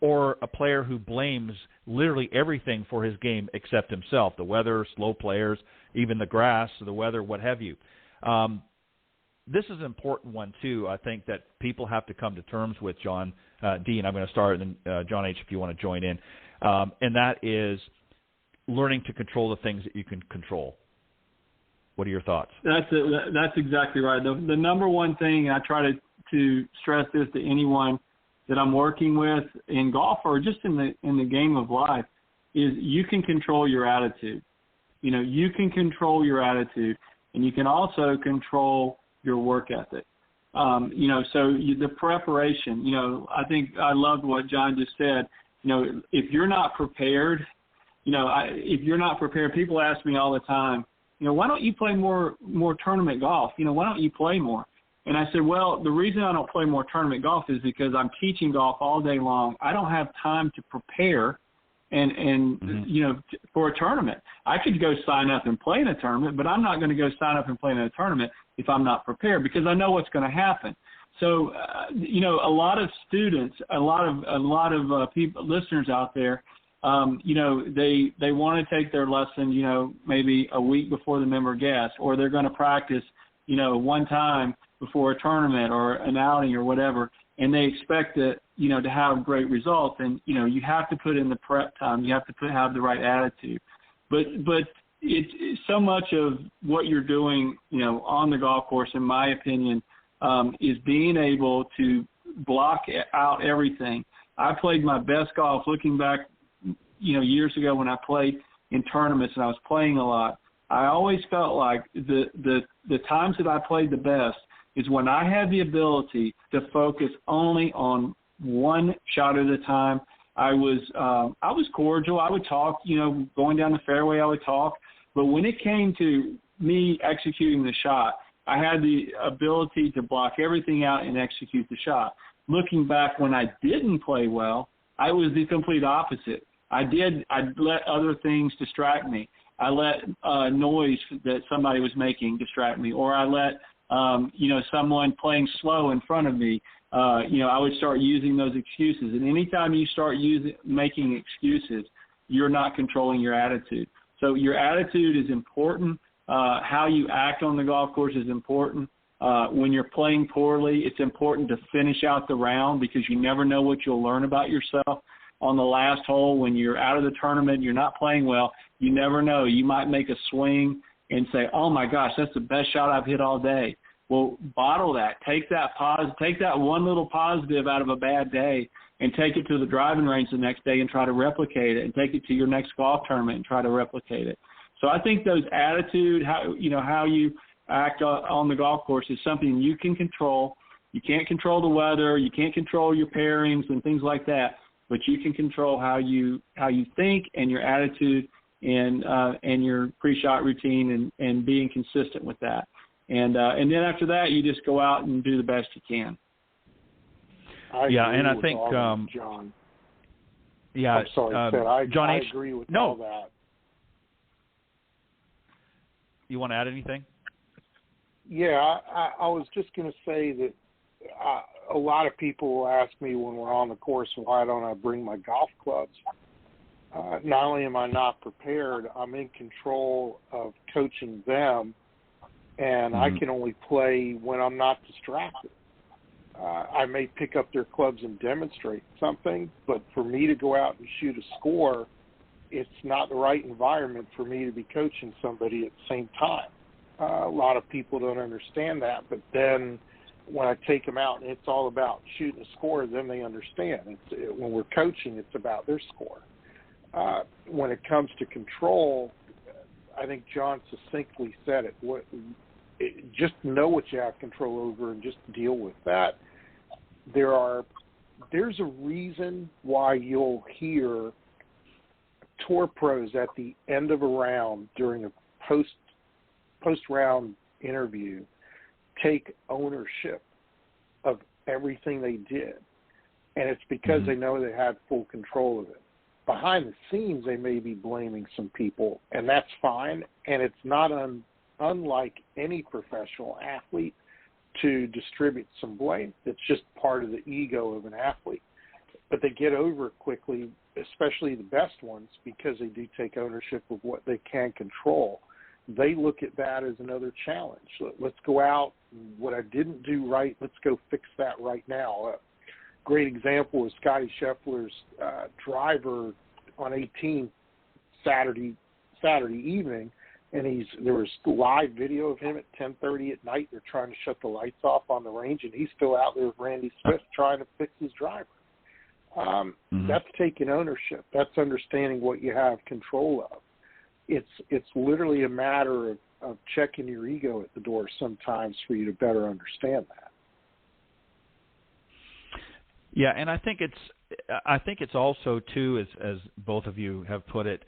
or a player who blames literally everything for his game except himself, the weather, slow players, even the grass, the weather, what have you. This is an important one, too, I think, that people have to come to terms with, John D., and I'm going to start, and then John H., if you want to join in, and that is learning to control the things that you can control. What are your thoughts? That's exactly right. The number one thing, and I try to stress this to anyone that I'm working with in golf or just in the game of life, is you can control your attitude. You can control your attitude, and you can also control your work ethic. So the preparation, I think I loved what John just said. If you're not prepared, people ask me all the time, why don't you play more tournament golf? Why don't you play more? And I said, well, the reason I don't play more tournament golf is because I'm teaching golf all day long. I don't have time to prepare and for a tournament. I could go sign up and play in a tournament, but I'm not going to go sign up and play in a tournament if I'm not prepared, because I know what's going to happen. So, a lot of students, a lot of people, listeners out there, they want to take their lesson, maybe a week before the member guest, or they're going to practice, one time before a tournament or an outing or whatever, and they expect it, to have great results. And, you have to put in the prep time. You have to have the right attitude. But it's so much of what you're doing, on the golf course, in my opinion, is being able to block out everything. I played my best golf looking back, years ago when I played in tournaments and I was playing a lot. I always felt like the times that I played the best is when I had the ability to focus only on one shot at a time. I was cordial. I would talk, going down the fairway, I would talk. But when it came to me executing the shot, I had the ability to block everything out and execute the shot. Looking back, when I didn't play well, I was the complete opposite. I let other things distract me. I let noise that somebody was making distract me, or I let someone playing slow in front of me. I would start using those excuses. And anytime you start making excuses, you're not controlling your attitude. So your attitude is important. How you act on the golf course is important. When you're playing poorly, it's important to finish out the round because you never know what you'll learn about yourself. On the last hole, when you're out of the tournament, you're not playing well, you never know. You might make a swing and say, oh, my gosh, that's the best shot I've hit all day. Well, bottle that. Take that one little positive out of a bad day and take it to the driving range the next day and try to replicate it, and take it to your next golf tournament and try to replicate it. So I think those attitude, how you act on the golf course is something you can control. You can't control the weather. You can't control your pairings and things like that, but you can control how you think and your attitude and your pre-shot routine and being consistent with that. And then after that, you just go out and do the best you can. I think John. Yeah, I'm sorry, Ted. John I H. agree with no. all that. You want to add anything? Yeah, I was just going to say that a lot of people will ask me when we're on the course, why don't I bring my golf clubs? Not only am I not prepared, I'm in control of coaching them, and I can only play when I'm not distracted. I may pick up their clubs and demonstrate something, but for me to go out and shoot a score, it's not the right environment for me to be coaching somebody at the same time. A lot of people don't understand that, but then when I take them out and it's all about shooting a score, then they understand. When we're coaching, it's about their score. When it comes to control, I think John succinctly said it. Just know what you have control over and just deal with that. There's a reason why you'll hear tour pros at the end of a round during a post-round interview take ownership of everything they did. And it's because they know they had full control of it. Behind the scenes, they may be blaming some people, and that's fine. And it's not unlike any professional athlete to distribute some blame. It's just part of the ego of an athlete. But they get over it quickly, especially the best ones, because they do take ownership of what they can control. They look at that as another challenge. Let's go out. What I didn't do right, let's go fix that right now. A great example is Scotty Scheffler's driver on 18 Saturday evening, and there was live video of him at 10:30 at night. They're trying to shut the lights off on the range, and he's still out there with Randy Smith trying to fix his driver. That's taking ownership. That's understanding what you have control of. It's literally a matter of checking your ego at the door sometimes for you to better understand that. Yeah, and I think it's also too, as both of you have put it,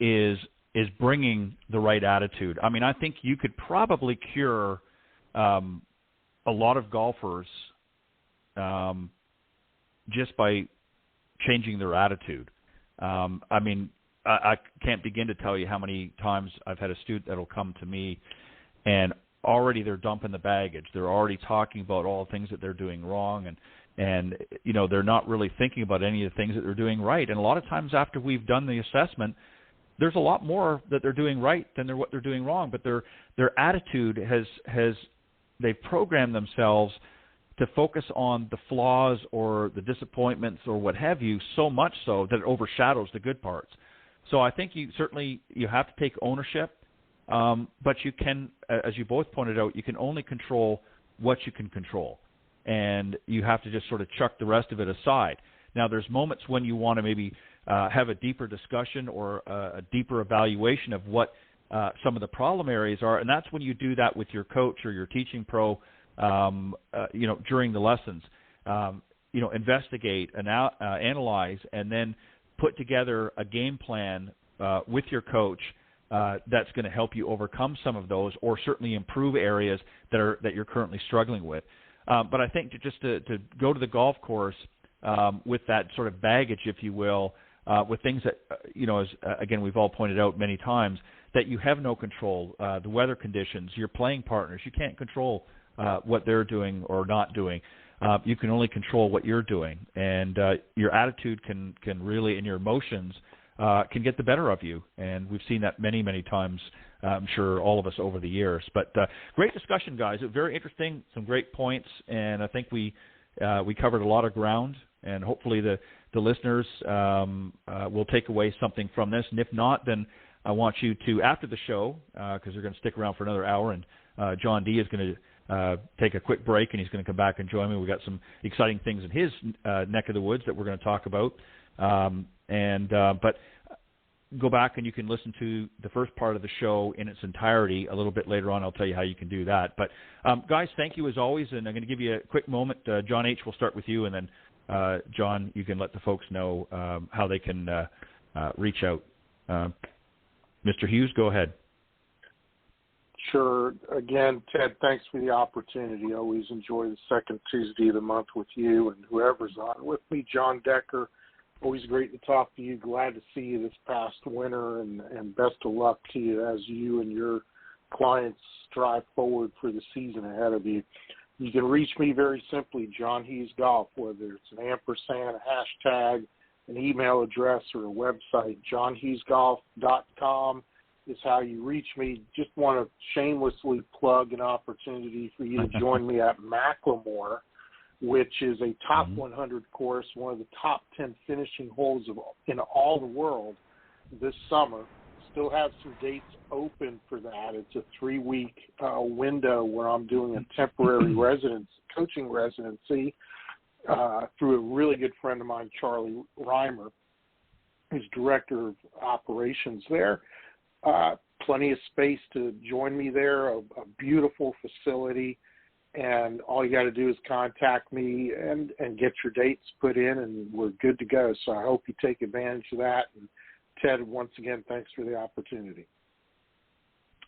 is bringing the right attitude. I mean, I think you could probably cure a lot of golfers just by changing their attitude. I mean, I can't begin to tell you how many times I've had a student that'll come to me and already they're dumping the baggage. They're already talking about all the things that they're doing wrong, and they're not really thinking about any of the things that they're doing right. And a lot of times after we've done the assessment, there's a lot more that they're doing right than what they're doing wrong. But their attitude has they've programmed themselves to focus on the flaws or the disappointments or what have you, so much so that it overshadows the good parts. So I think you have to take ownership, but you can, as you both pointed out, you can only control what you can control, and you have to just sort of chuck the rest of it aside. Now, there's moments when you want to maybe have a deeper discussion or a deeper evaluation of what some of the problem areas are, and that's when you do that with your coach or your teaching pro, during the lessons. Investigate, analyze, and then put together a game plan with your coach that's going to help you overcome some of those, or certainly improve areas that you're currently struggling with. But I think to go to the golf course with that sort of baggage, if you will, with things that, as again, we've all pointed out many times, that you have no control, the weather conditions, your playing partners, you can't control what they're doing or not doing. You can only control what you're doing, and your attitude can really, and your emotions can get the better of you. And we've seen that many, many times, I'm sure all of us over the years. But great discussion, guys. It was very interesting, some great points, and I think we covered a lot of ground, and hopefully the listeners will take away something from this. And if not, then I want you to, after the show, because they're going to stick around for another hour, and John D. is going to take a quick break, and he's going to come back and join me. We've got some exciting things in his neck of the woods that we're going to talk about. But go back and you can listen to the first part of the show in its entirety a little bit later on. I'll tell you how you can do that. But, guys, thank you as always, and I'm going to give you a quick moment. John H., we'll start with you, and then, John, you can let the folks know how they can reach out. Mr. Hughes, go ahead. Sure. Again, Ted, thanks for the opportunity. I always enjoy the second Tuesday of the month with you and whoever's on with me. John Decker, always great to talk to you. Glad to see you this past winter, and best of luck to you as you and your clients strive forward for the season ahead of you. You can reach me very simply, John Hughes Golf, whether it's an ampersand, a hashtag, an email address, or a website. JohnHughesGolf.com is how you reach me. Just want to shamelessly plug an opportunity for you to join me at Macklemore, which is a top 100 course, one of the top 10 finishing holes in all the world this summer. Still have some dates open for that. It's a 3-week window where I'm doing a temporary coaching residency through a really good friend of mine, Charlie Reimer, who's director of operations there. Plenty of space to join me there, a beautiful facility, and all you got to do is contact me and get your dates put in, and we're good to go. So I hope you take advantage of that. And Ted, once again, thanks for the opportunity.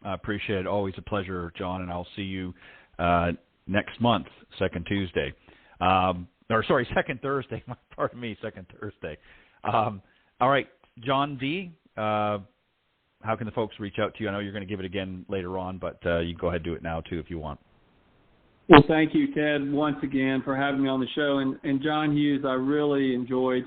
I appreciate it. Always a pleasure, John, and I'll see you next month, second Tuesday. Second Thursday. Pardon me, second Thursday. All right, John D., how can the folks reach out to you? I know you're going to give it again later on, but you can go ahead and do it now, too, if you want. Well, thank you, Ted, once again for having me on the show. And John Hughes, I really enjoyed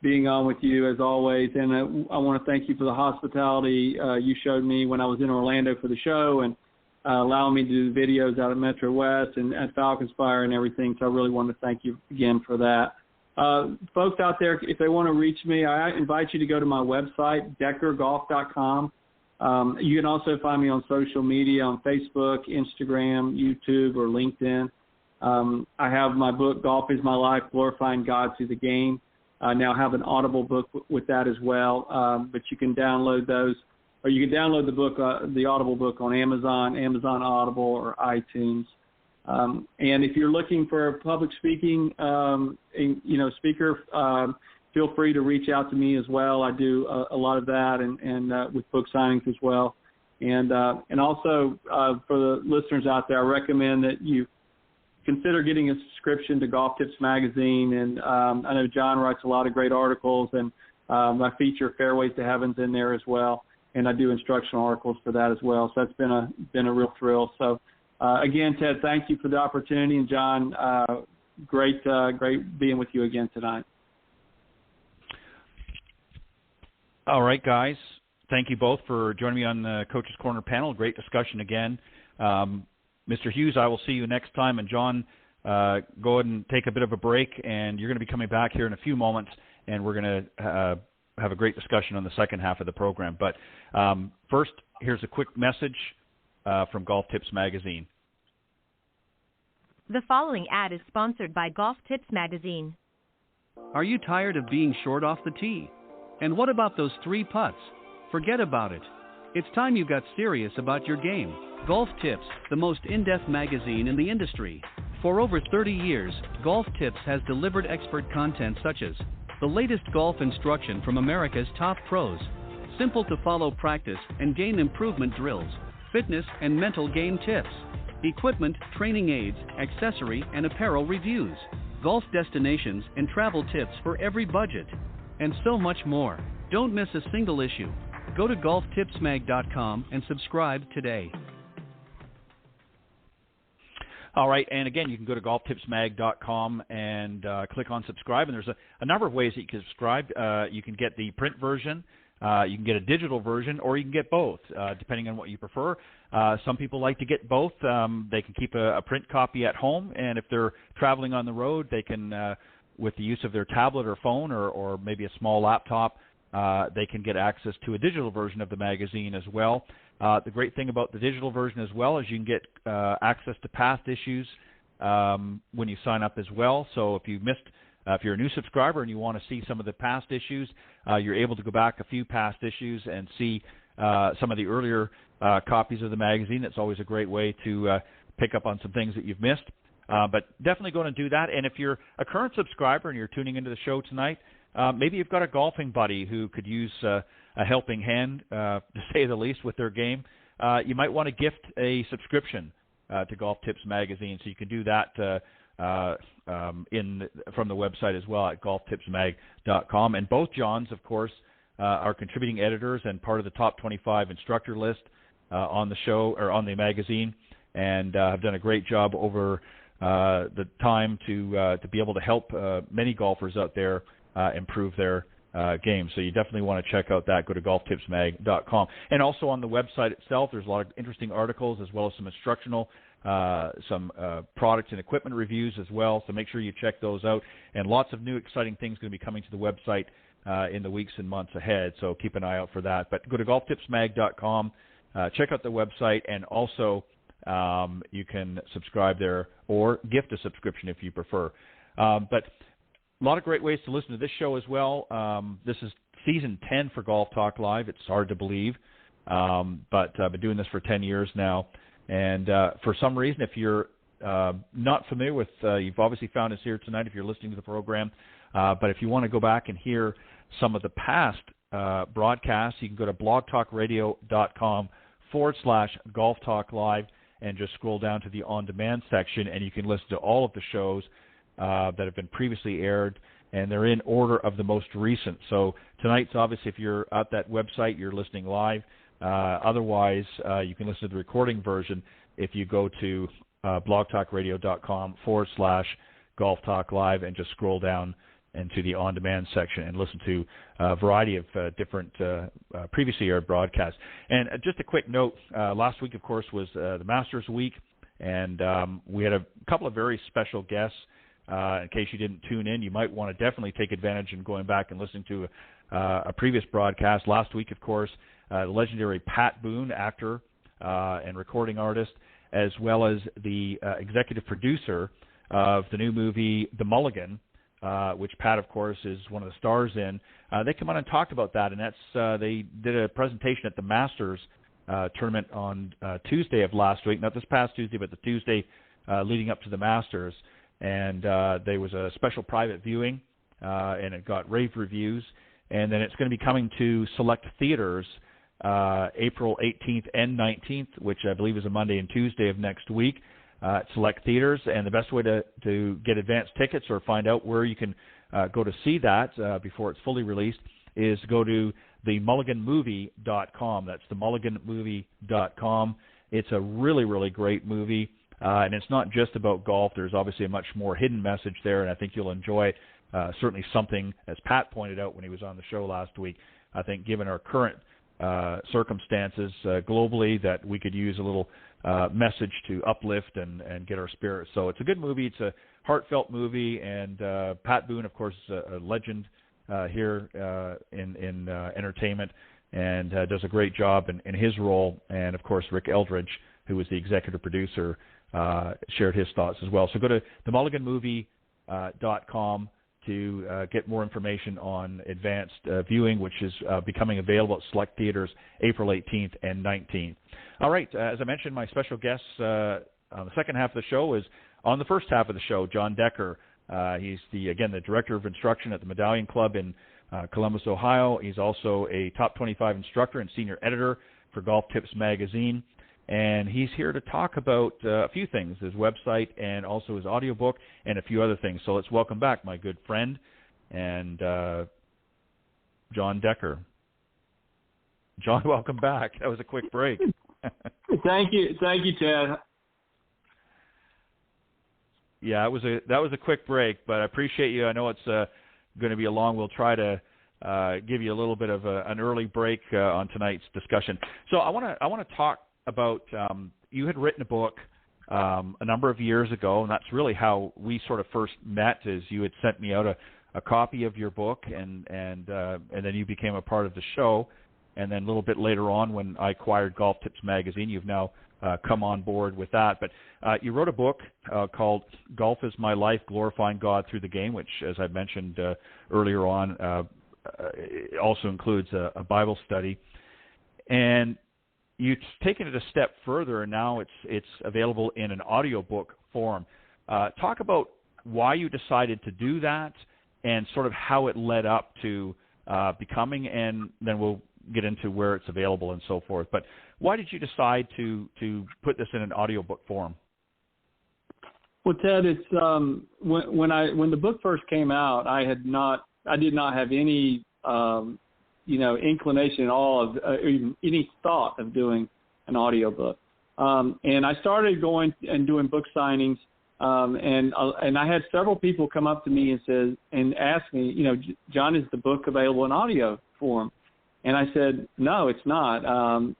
being on with you, as always. And I want to thank you for the hospitality you showed me when I was in Orlando for the show, and allowing me to do videos out at Metro West and at Falcon Spire and everything. So I really want to thank you again for that. Folks out there, if they want to reach me, I invite you to go to my website, deckergolf.com. You can also find me on social media, on Facebook, Instagram, YouTube, or LinkedIn. I have my book, Golf is My Life, Glorifying God Through the Game. I now have an Audible book with that as well, but you can download those, or you can download the book, the Audible book on Amazon Audible, or iTunes. And if you're looking for a public speaking, speaker, feel free to reach out to me as well. I do a lot of that, and with book signings as well. And also for the listeners out there, I recommend that you consider getting a subscription to Golf Tips Magazine. And I know John writes a lot of great articles, and I feature Fairways to Heavens in there as well. And I do instructional articles for that as well. So that's been a real thrill. So again, Ted, thank you for the opportunity, and John, great being with you again tonight. All right, guys. Thank you both for joining me on the Coach's Corner panel. Great discussion again. Mr. Hughes, I will see you next time. And John, go ahead and take a bit of a break, and you're going to be coming back here in a few moments, and we're going to have a great discussion on the second half of the program. But first, here's a quick message from Golf Tips Magazine. The following ad is sponsored by Golf Tips Magazine. Are you tired of being short off the tee? And what about those 3 putts? Forget about it. It's time you got serious about your game. Golf Tips, the most in-depth magazine in the industry. For over 30 years, Golf Tips has delivered expert content such as the latest golf instruction from America's top pros, simple-to-follow practice and game improvement drills, fitness and mental game tips, equipment, training aids, accessory and apparel reviews, golf destinations and travel tips for every budget, and so much more. Don't miss a single issue. Go to golftipsmag.com and subscribe today. All right, and again, you can go to golftipsmag.com and click on subscribe, and there's a number of ways that you can subscribe. You can get the print version, you can get a digital version, or you can get both, depending on what you prefer. Some people like to get both. They can keep a print copy at home, and if they're traveling on the road, they can, with the use of their tablet or phone or maybe a small laptop, they can get access to a digital version of the magazine as well. The great thing about the digital version as well is you can get access to past issues when you sign up as well. So if you missed, if you're a new subscriber and you want to see some of the past issues, you're able to go back a few past issues and see some of the earlier copies of the magazine. That's always a great way to pick up on some things that you've missed. But definitely going to do that. And if you're a current subscriber and you're tuning into the show tonight, maybe you've got a golfing buddy who could use a helping hand, to say the least, with their game. You might want to gift a subscription to Golf Tips Magazine, so you can do that from the website as well at golftipsmag.com. And both Johns, of course, are contributing editors and part of the top 25 instructor list on the show or on the magazine, and have done a great job over the time to be able to help many golfers out there improve their game. So you definitely want to check out that. Go to golftipsmag.com. And also on the website itself, there's a lot of interesting articles as well as some instructional, some product and equipment reviews as well. So make sure you check those out. And lots of new exciting things going to be coming to the website in the weeks and months ahead. So keep an eye out for that. But go to golftipsmag.com, check out the website, and also you can subscribe there or gift a subscription if you prefer. But a lot of great ways to listen to this show as well. This is season 10 for Golf Talk Live. It's hard to believe, but I've been doing this for 10 years now. And for some reason, if you're not familiar with, you've obviously found us here tonight if you're listening to the program. But if you want to go back and hear some of the past broadcasts, you can go to blogtalkradio.com/Golf Talk Live and just scroll down to the on-demand section, and you can listen to all of the shows that have been previously aired, and they're in order of the most recent. So tonight's obviously, if you're at that website, you're listening live. Otherwise, you can listen to the recording version if you go to blogtalkradio.com/Golf Talk Live and just scroll down into the on-demand section and listen to a variety of different previously aired broadcasts. And just a quick note, last week, of course, was the Masters Week, and we had a couple of very special guests. In case you didn't tune in, you might want to definitely take advantage in going back and listening to a previous broadcast. Last week, of course, the legendary Pat Boone, actor and recording artist, as well as the executive producer of the new movie The Mulligan, which Pat, of course, is one of the stars in. They come on and talked about that, and that's they did a presentation at the Masters tournament on Tuesday of last week, not this past Tuesday, but the Tuesday leading up to the Masters. And there was a special private viewing, and it got rave reviews. And then it's going to be coming to select theaters April 18th and 19th, which I believe is a Monday and Tuesday of next week, at select theaters. And the best way to get advanced tickets or find out where you can go to see that before it's fully released is go to themulliganmovie.com. That's themulliganmovie.com. It's a really, really great movie. And it's not just about golf. There's obviously a much more hidden message there, and I think you'll enjoy it. Certainly something, as Pat pointed out when he was on the show last week, I think given our current circumstances globally, that we could use a little message to uplift and get our spirits. So it's a good movie. It's a heartfelt movie, and Pat Boone, of course, is a legend here in entertainment, and does a great job in his role. And, of course, Rick Eldridge, who was the executive producer, shared his thoughts as well. So go to themulliganmovie.com to get more information on advanced viewing, which is becoming available at select theaters April 18th and 19th. All right, as I mentioned, my special guest on the second half of the show is on the first half of the show, John Decker. He's the director of instruction at the Medallion Club in Columbus, Ohio. He's also a top 25 instructor and senior editor for Golf Tips Magazine. And he's here to talk about a few things, his website and also his audiobook and a few other things. So let's welcome back my good friend and John Decker. John, welcome back. That was a quick break. Thank you, Ted. Yeah, that was a quick break, but I appreciate you. I know it's going to be a long. We'll try to give you a little bit of an early break on tonight's discussion. So I want to talk about, you had written a book a number of years ago, and that's really how we sort of first met. Is you had sent me out a copy of your book, and then you became a part of the show. And then a little bit later on, when I acquired Golf Tips Magazine, you've now come on board with that. But you wrote a book called Golf is My Life, Glorifying God Through the Game, which, as I mentioned earlier on, also includes a Bible study. And you've taken it a step further, and now it's available in an audiobook form. Talk about why you decided to do that and sort of how it led up to becoming, and then we'll get into where it's available and so forth. But why did you decide to put this in an audiobook form? Well, Ted, it's when the book first came out, I did not have any inclination at all of even any thought of doing an audiobook. And I started going and doing book signings, and I had several people come up to me and ask me, John, is the book available in audio form? And I said, no, it's not.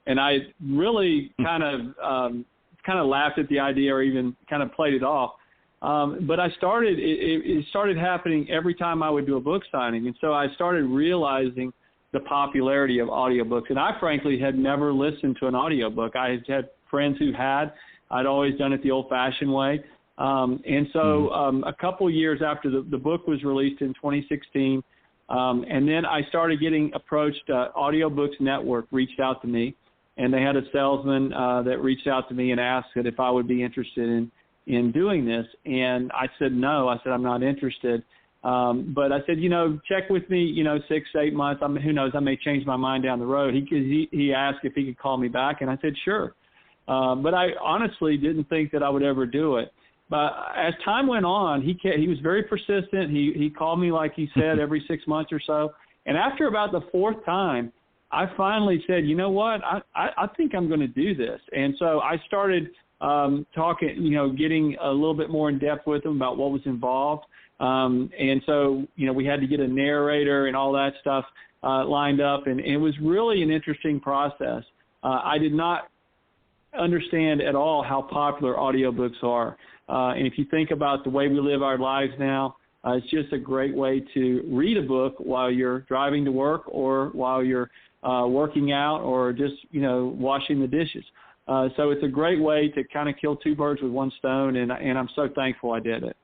And I really kind of laughed at the idea, or even kind of played it off. But it started happening every time I would do a book signing. And so I started realizing the popularity of audiobooks. And I frankly had never listened to an audiobook. I had friends who had. I'd always done it the old-fashioned way. And so a couple years after the book was released in 2016, and then I started getting approached. Audiobooks Network reached out to me, and they had a salesman that reached out to me and asked if I would be interested in doing this. And I said no. I said I'm not interested. But I said, check with me, 6 to 8 months. Who knows? I may change my mind down the road. He asked if he could call me back, and I said sure. But I honestly didn't think that I would ever do it. But as time went on, he was very persistent. He called me, like he said, every 6 months or so. And after about the fourth time, I finally said, you know what, I think I'm going to do this. And so I started talking, getting a little bit more in depth with him about what was involved. And so, we had to get a narrator and all that stuff lined up. And it was really an interesting process. I did not understand at all how popular audiobooks are. And if you think about the way we live our lives now, it's just a great way to read a book while you're driving to work, or while you're working out, or just, washing the dishes. So it's a great way to kind of kill two birds with one stone, and I'm so thankful I did it.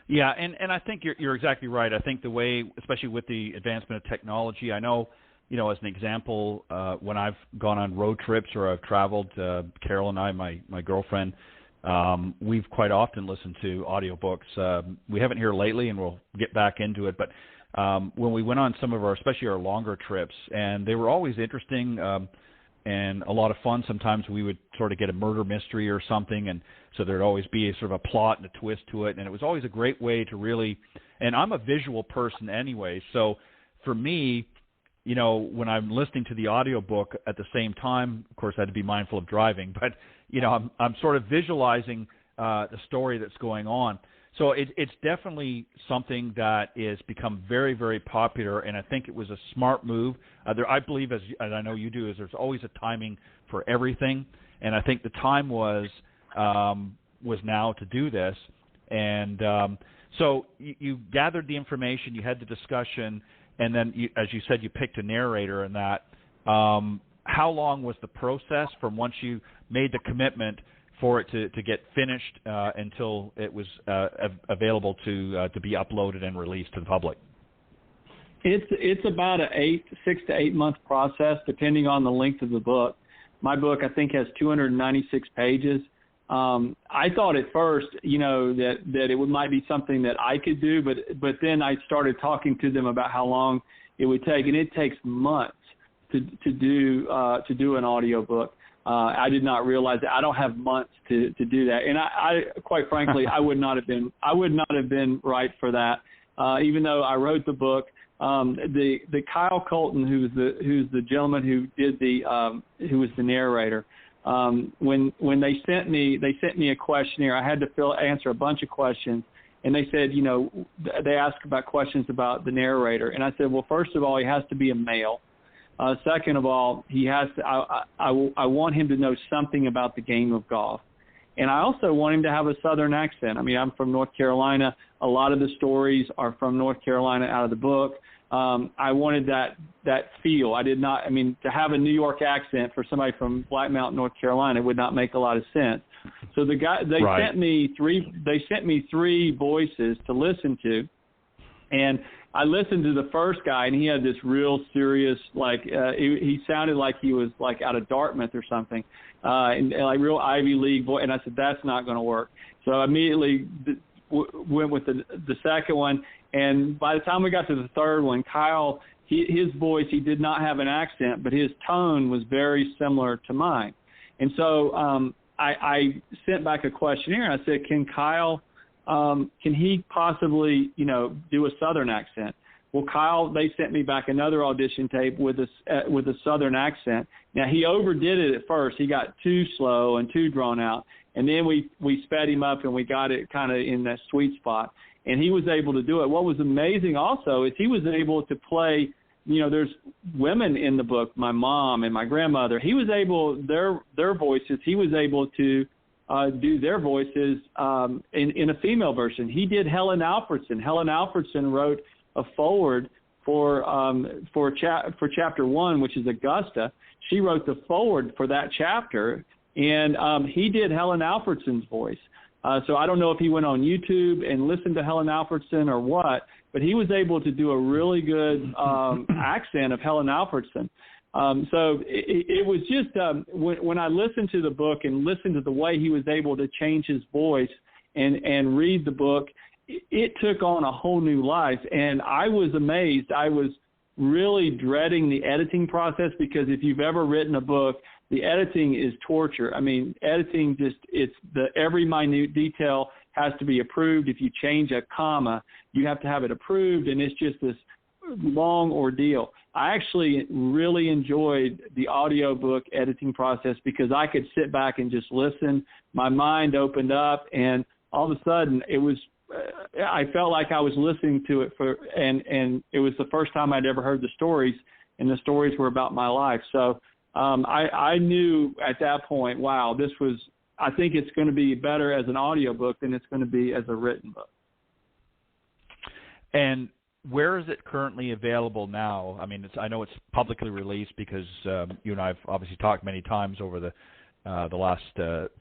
Yeah, and I think you're exactly right. I think the way, especially with the advancement of technology, I know, as an example, when I've gone on road trips or I've traveled, Carol and I, my girlfriend, we've quite often listened to audiobooks. We haven't here lately, and we'll get back into it. But when we went on some of especially our longer trips, and they were always interesting and a lot of fun. Sometimes we would sort of get a murder mystery or something, and so there'd always be a sort of a plot and a twist to it. And it was always a great way to really, and I'm a visual person anyway, so for me, when I'm listening to the audiobook at the same time, of course I had to be mindful of driving, but I'm sort of visualizing the story that's going on. So it's definitely something that is become very, very popular, and I think it was a smart move. I believe, as I know you do, is there's always a timing for everything, and I think the time was now to do this. And so you gathered the information, you had the discussion, and then, as you said, you picked a narrator in that. How long was the process from once you made the commitment for it to get finished until it was available to be uploaded and released to the public? It's about a 6 to 8 month process, depending on the length of the book. My book, I think, has 296 pages, I thought at first, that it might be something that I could do, but then I started talking to them about how long it would take, and it takes months to do an audiobook. I did not realize that. I don't have months to do that, and I quite frankly, I would not have been right for that. Even though I wrote the book, the Kyle Colton, who's the gentleman who did who was the narrator. When they sent me a questionnaire, I had to answer a bunch of questions, and they said, they asked about questions about the narrator, and I said, well, first of all, he has to be a male. Second of all, he has to. I want him to know something about the game of golf, and I also want him to have a Southern accent. I mean, I'm from North Carolina. A lot of the stories are from North Carolina out of the book. I wanted that feel. I did not. I mean, to have a New York accent for somebody from Black Mountain, North Carolina, would not make a lot of sense. So they right. sent me three voices to listen to, and I listened to the first guy, and he had this real serious, he sounded like he was like out of Dartmouth or something, and like real Ivy League voice. And I said, that's not going to work. So I immediately went with the second one. And by the time we got to the third one, Kyle, his voice, he did not have an accent, but his tone was very similar to mine. And so I sent back a questionnaire, and I said, can Kyle, can he possibly, do a Southern accent? Well, Kyle, they sent me back another audition tape with a Southern accent. Now, he overdid it at first. He got too slow and too drawn out. And then we sped him up, and we got it kind of in that sweet spot. And he was able to do it. What was amazing also is he was able to play, there's women in the book, my mom and my grandmother. He was able, their voices, he was able to do their voices in a female version. He did Helen Alfredson. Helen Alfredson wrote a foreword for chapter 1, which is Augusta. She wrote the foreword for that chapter, and he did Helen Alfredson's voice. So I don't know if he went on YouTube and listened to Helen Alfredson or what, but he was able to do a really good accent of Helen Alfredson. So it was just when I listened to the book and listened to the way he was able to change his voice and read the book, it took on a whole new life. And I was amazed. I was really dreading the editing process, because if you've ever written a book, the editing is torture. I mean, editing every minute detail has to be approved. If you change a comma, you have to have it approved, and it's just this long ordeal. I actually really enjoyed the audiobook editing process, because I could sit back and just listen. My mind opened up, and all of a sudden it was I felt like I was listening to it and it was the first time I'd ever heard the stories, and the stories were about my life. So I knew at that point, wow, I think it's going to be better as an audiobook than it's going to be as a written book. And where is it currently available now? I mean, I know it's publicly released, because you and I have obviously talked many times over the last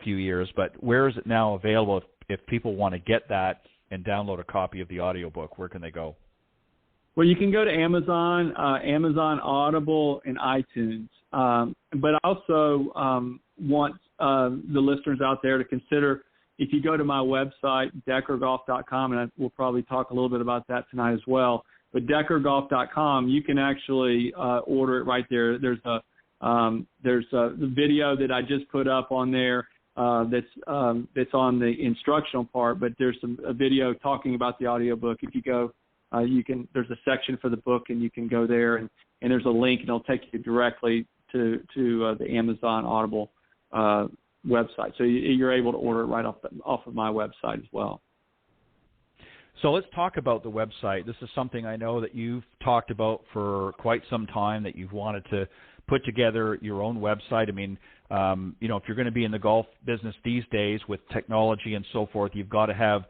few years, but where is it now available if people want to get that and download a copy of the audiobook? Where can they go? Well, you can go to Amazon, Amazon Audible, and iTunes. But I also want the listeners out there to consider, if you go to my website, deckergolf.com, and we'll probably talk a little bit about that tonight as well, but deckergolf.com, you can actually order it right there. There's the video that I just put up on there that's on the instructional part, but there's a video talking about the audiobook. If you go, there's a section for the book, and you can go there, and there's a link, and it'll take you directly to the Amazon Audible website. So you're able to order it right off of my website as well. So let's talk about the website. This is something I know that you've talked about for quite some time, that you've wanted to put together your own website. I mean, if you're going to be in the golf business these days with technology and so forth, you've got to have,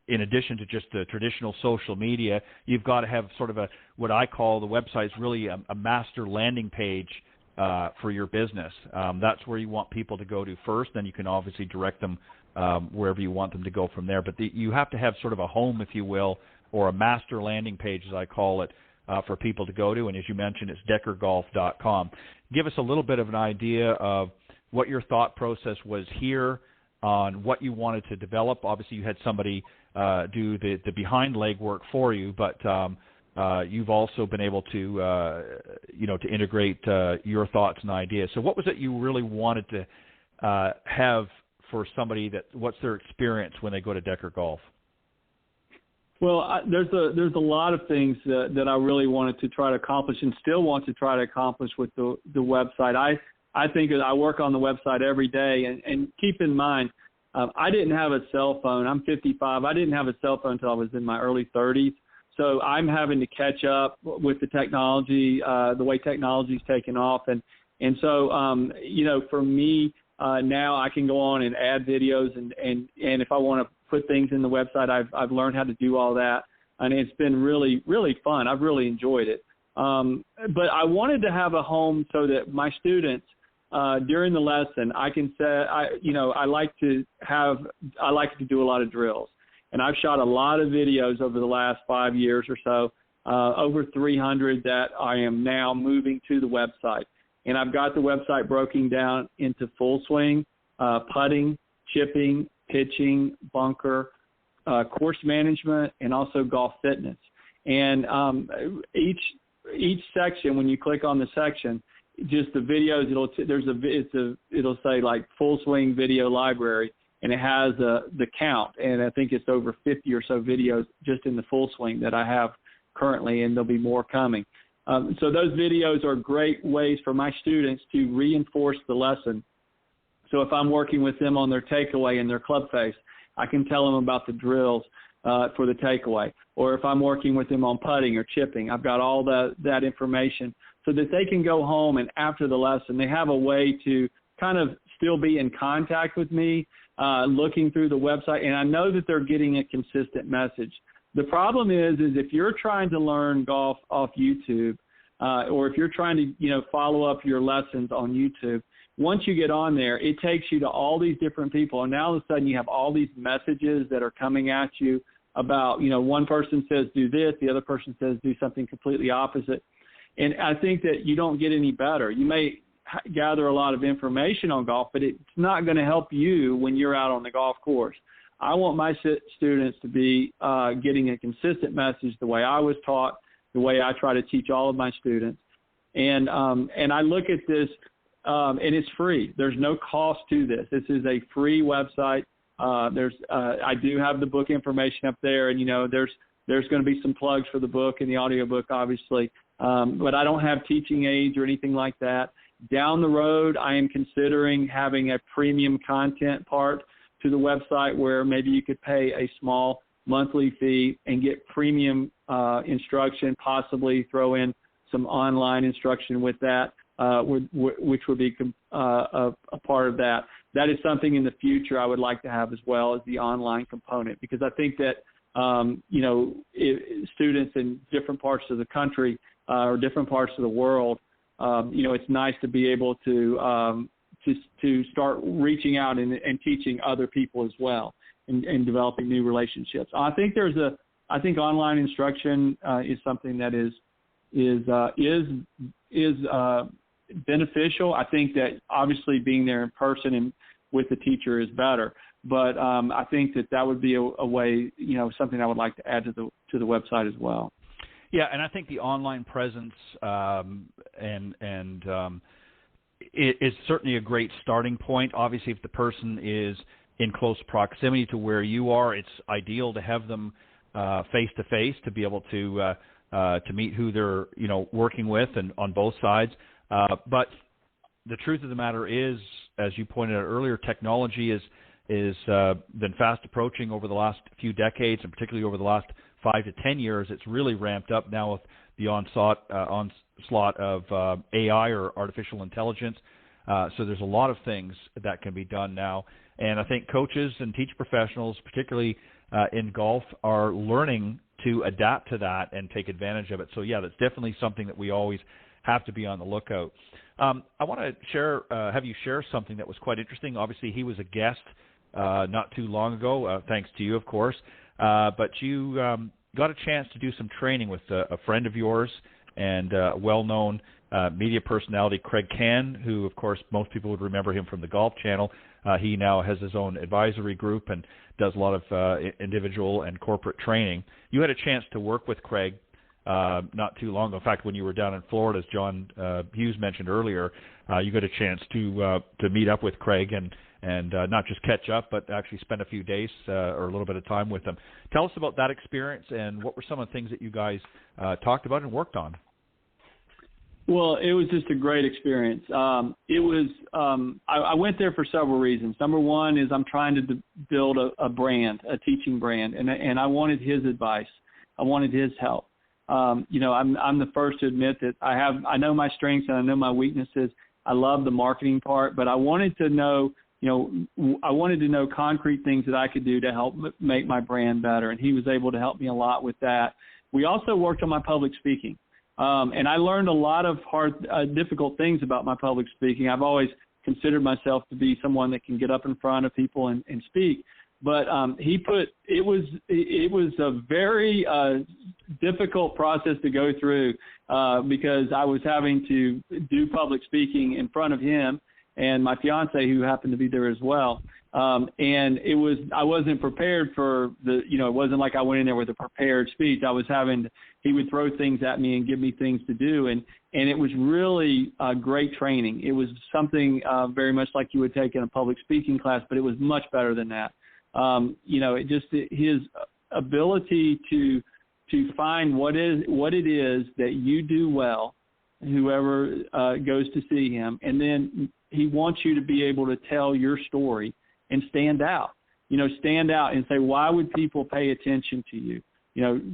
in addition to just the traditional social media, you've got to have sort of what I call the website's really a master landing page for your business. That's where you want people to go to first. Then you can obviously direct them wherever you want them to go from there. But you have to have sort of a home, if you will, or a master landing page, as I call it, for people to go to. And as you mentioned, it's deckergolf.com. Give us a little bit of an idea of what your thought process was here on what you wanted to develop. Obviously, you had somebody do the behind leg work for you, but you've also been able to, to integrate your thoughts and ideas. So what was it you really wanted to have for somebody what's their experience when they go to Decker Golf? Well, there's a lot of things that I really wanted to try to accomplish and still want to try to accomplish with the website. I think that I work on the website every day, and keep in mind, I didn't have a cell phone. I'm 55. I didn't have a cell phone until I was in my early 30s. So I'm having to catch up with the technology, the way technology's taken off. And so, for me, now I can go on and add videos and if I want to put things in the website, I've learned how to do all that. And it's been really, really fun. I've really enjoyed it. But I wanted to have a home so that my students, during the lesson, I can say, I like to do a lot of drills. And I've shot a lot of videos over the last 5 years or so, over 300 that I am now moving to the website. And I've got the website broken down into full swing, putting, chipping, pitching, bunker, course management, and also golf fitness. And each section, when you click on the section, just the videos, it'll say like full swing video library, and it has the count, and I think it's over 50 or so videos just in the full swing that I have currently, and there'll be more coming. So those videos are great ways for my students to reinforce the lesson. So if I'm working with them on their takeaway and their club face, I can tell them about the drills for the takeaway. Or if I'm working with them on putting or chipping, I've got all that information so that they can go home and after the lesson, they have a way to kind of still be in contact with me, looking through the website, and I know that they're getting a consistent message. The problem is if you're trying to learn golf off YouTube, or if you're trying to, follow up your lessons on YouTube, once you get on there, it takes you to all these different people, and now all of a sudden you have all these messages that are coming at you about, one person says do this, the other person says do something completely opposite, and I think that you don't get any better. You may gather a lot of information on golf, but it's not going to help you when you're out on the golf course. I want my students to be getting a consistent message the way I was taught, the way I try to teach all of my students. And I look at this, and it's free. There's no cost to this. This is a free website. I do have the book information up there, and, there's going to be some plugs for the book and the audio book, obviously. But I don't have teaching aids or anything like that. Down the road, I am considering having a premium content part to the website where maybe you could pay a small monthly fee and get premium instruction, possibly throw in some online instruction with that, which would be a part of that. That is something in the future I would like to have as well as the online component, because I think that, students in different parts of the country or different parts of the world, it's nice to be able to start reaching out and teaching other people as well and developing new relationships. I think online instruction is something that is beneficial. I think that obviously being there in person and with the teacher is better, but I think that would be a way, something I would like to add to the website as well. Yeah, and I think the online presence is certainly a great starting point. Obviously, if the person is in close proximity to where you are, it's ideal to have them face-to-face to be able to meet who they're working with and on both sides. But the truth of the matter is, as you pointed out earlier, technology is been fast approaching over the last few decades, and particularly over the last 5 to 10 years. It's really ramped up now with the onslaught of AI or artificial intelligence. So there's a lot of things that can be done now. And I think coaches and teach professionals, particularly in golf, are learning to adapt to that and take advantage of it. So, yeah, that's definitely something that we always have to be on the lookout. I want to have you share something that was quite interesting. Obviously, he was a guest not too long ago, thanks to you, of course. But you got a chance to do some training with a friend of yours and a well-known media personality Craig Cann, who, of course, most people would remember him from the Golf Channel. He now has his own advisory group and does a lot of individual and corporate training. You had a chance to work with Craig not too long ago. In fact, when you were down in Florida, as John Hughes mentioned earlier, you got a chance to meet up with Craig and not just catch up, but actually spend a few days or a little bit of time with him. Tell us about that experience and what were some of the things that you guys talked about and worked on. Well, it was just a great experience. It was. I went there for several reasons. Number one is I'm trying to build a brand, a teaching brand, and I wanted his advice. I wanted his help. I'm the first to admit that I know my strengths and I know my weaknesses. I love the marketing part, but I wanted to know, I wanted to know concrete things that I could do to help make my brand better, and he was able to help me a lot with that. We also worked on my public speaking. And I learned a lot of difficult things about my public speaking. I've always considered myself to be someone that can get up in front of people and speak. But it was a very difficult process to go through because I was having to do public speaking in front of him and my fiance, who happened to be there as well. And I wasn't prepared for it wasn't like I went in there with a prepared speech. He would throw things at me and give me things to do. And it was really great training. It was something very much like you would take in a public speaking class, but it was much better than that. His ability to find what it is that you do well, whoever goes to see him, and then he wants you to be able to tell your story and stand out and say, why would people pay attention to you?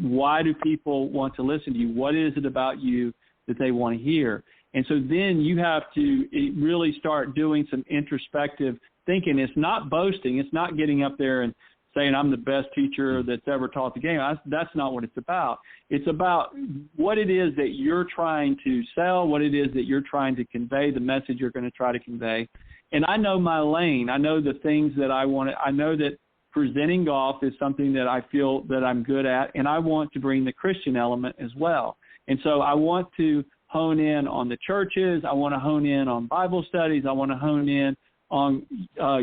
Why do people want to listen to you? What is it about you that they want to hear? And so then you have to really start doing some introspective thinking. It's not boasting. It's not getting up there and saying I'm the best teacher that's ever taught the game. That's not what it's about. It's about what it is that you're trying to sell, what it is that you're trying to convey, the message you're going to try to convey. And I know my lane. I know the things that I want. I know that presenting golf is something that I feel that I'm good at, and I want to bring the Christian element as well. And so I want to hone in on the churches. I want to hone in on Bible studies. I want to hone in on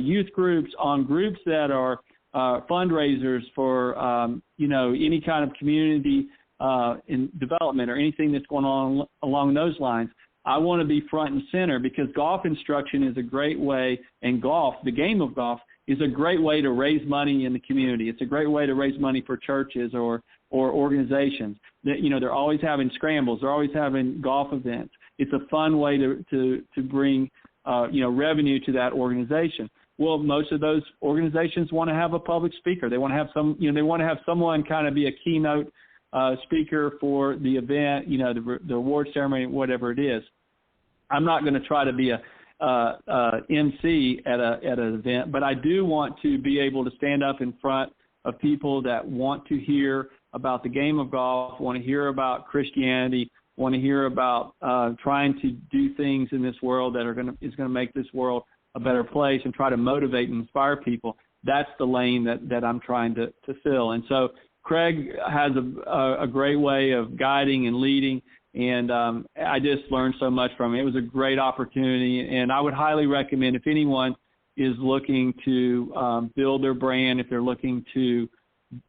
youth groups, on groups that are fundraisers for, any kind of community in development or anything that's going on along those lines. I want to be front and center because golf instruction is a great way, and the game of golf, is a great way to raise money in the community. It's a great way to raise money for churches or organizations. They're always having scrambles. They're always having golf events. It's a fun way to bring revenue to that organization. Well, most of those organizations want to have a public speaker. They want to have someone kind of be a keynote speaker for the event, the award ceremony, whatever it is. I'm not going to try to be a MC at an event, but I do want to be able to stand up in front of people that want to hear about the game of golf, want to hear about Christianity, want to hear about trying to do things in this world that is going to make this world a better place and try to motivate and inspire people. That's the lane that I'm trying to fill. And so Craig has a great way of guiding and leading, and I just learned so much from him. It was a great opportunity, and I would highly recommend if anyone is looking to build their brand, if they're looking to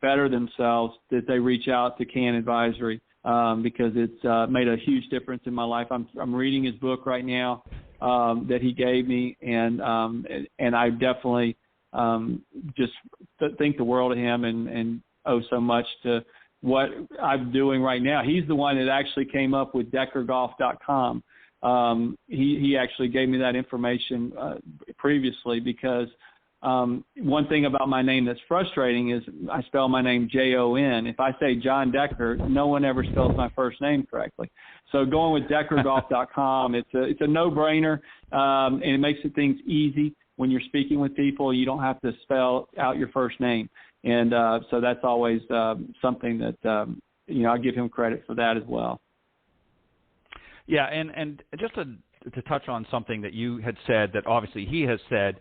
better themselves, that they reach out to Cann Advisory because it's made a huge difference in my life. I'm reading his book right now that he gave me, and I definitely just think the world of him and owe so much to what I'm doing right now. He's the one that actually came up with DeckerGolf.com. He actually gave me that information previously because one thing about my name that's frustrating is I spell my name Jon. If I say John Decker, no one ever spells my first name correctly. So going with DeckerGolf.com, it's a no-brainer, and it makes things easy when you're speaking with people. You don't have to spell out your first name. And so that's always something that, I give him credit for that as well. Yeah, and just to touch on something that you had said that obviously he has said,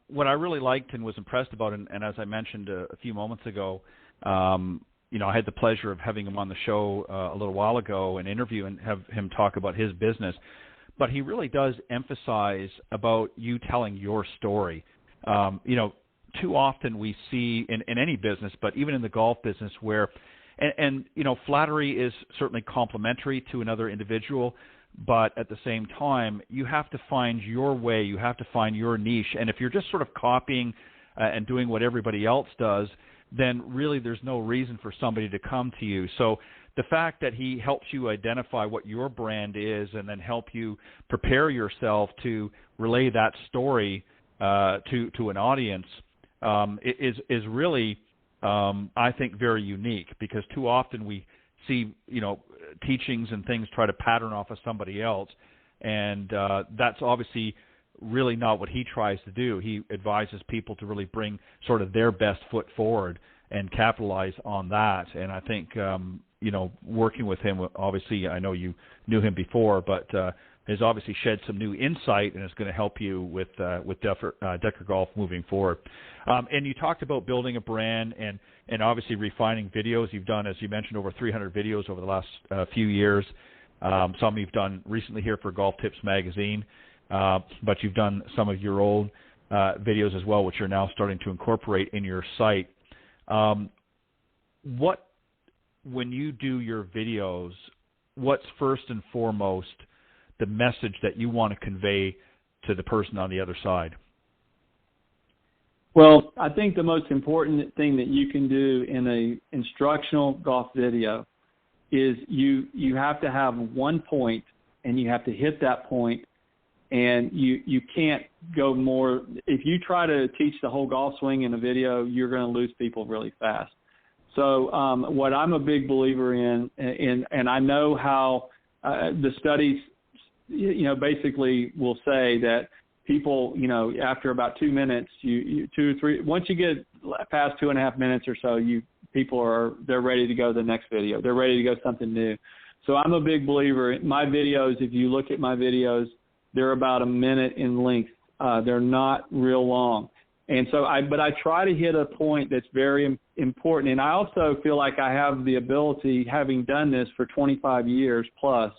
what I really liked and was impressed about, and as I mentioned a few moments ago, I had the pleasure of having him on the show a little while ago, an interview, and have him talk about his business. But he really does emphasize about you telling your story. Too often we see in any business, but even in the golf business, where, and flattery is certainly complimentary to another individual, but at the same time, you have to find your way, you have to find your niche. And if you're just sort of copying and doing what everybody else does, then really there's no reason for somebody to come to you. So the fact that he helps you identify what your brand is and then help you prepare yourself to relay that story to an audience is really, I think, very unique, because too often we see, teachings and things try to pattern off of somebody else, and that's obviously really not what he tries to do. He advises people to really bring sort of their best foot forward and capitalize on that. And I think, working with him, obviously, I know you knew him before, but has obviously shed some new insight and is going to help you with Decker Golf moving forward. And you talked about building a brand and obviously refining videos. You've done, as you mentioned, over 300 videos over the last few years. Some you've done recently here for Golf Tips Magazine, but you've done some of your old videos as well, which you're now starting to incorporate in your site. When you do your videos, what's first and foremost the message that you want to convey to the person on the other side? Well, I think the most important thing that you can do in a instructional golf video is you have to have one point, and you have to hit that point, and you can't go more. If you try to teach the whole golf swing in a video, you're going to lose people really fast. So what I'm a big believer in, and I know how the studies, basically will say that people, after about 2 minutes, you 2 or 3, once you get past 2.5 minutes or so, they're ready to go to the next video. They're ready to go something new. So I'm a big believer. My videos, if you look at my videos, they're about a minute in length. They're not real long. And so I try to hit a point that's very important. And I also feel like I have the ability, having done this for 25 years plus,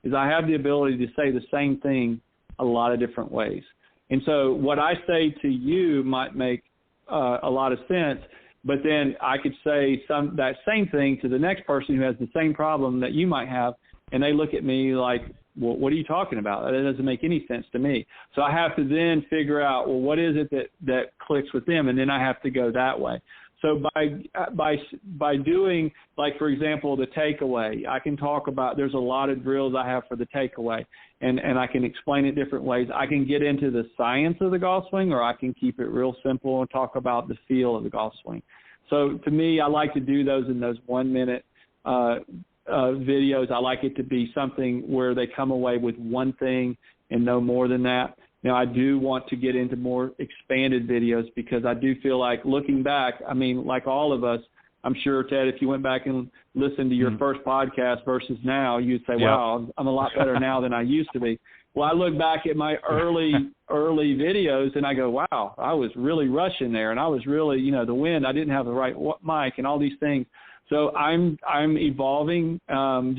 is I have the ability to say the same thing a lot of different ways. And so what I say to you might make a lot of sense, but then I could say that same thing to the next person who has the same problem that you might have, and they look at me like, well, what are you talking about? That doesn't make any sense to me. So I have to then figure out, well, what is it that clicks with them, and then I have to go that way. So by doing, like, for example, the takeaway, I can talk about, there's a lot of drills I have for the takeaway, and I can explain it different ways. I can get into the science of the golf swing, or I can keep it real simple and talk about the feel of the golf swing. So to me, I like to do those in those 1 minute videos. I like it to be something where they come away with one thing and no more than that. Now, I do want to get into more expanded videos, because I do feel like, looking back, I mean, like all of us, I'm sure, Ted, if you went back and listened to your first podcast versus now, you'd say, wow, I'm a lot better now than I used to be. Well, I look back at my early videos and I go, wow, I was really rushing there, and I was really, the wind, I didn't have the right mic and all these things. So I'm evolving,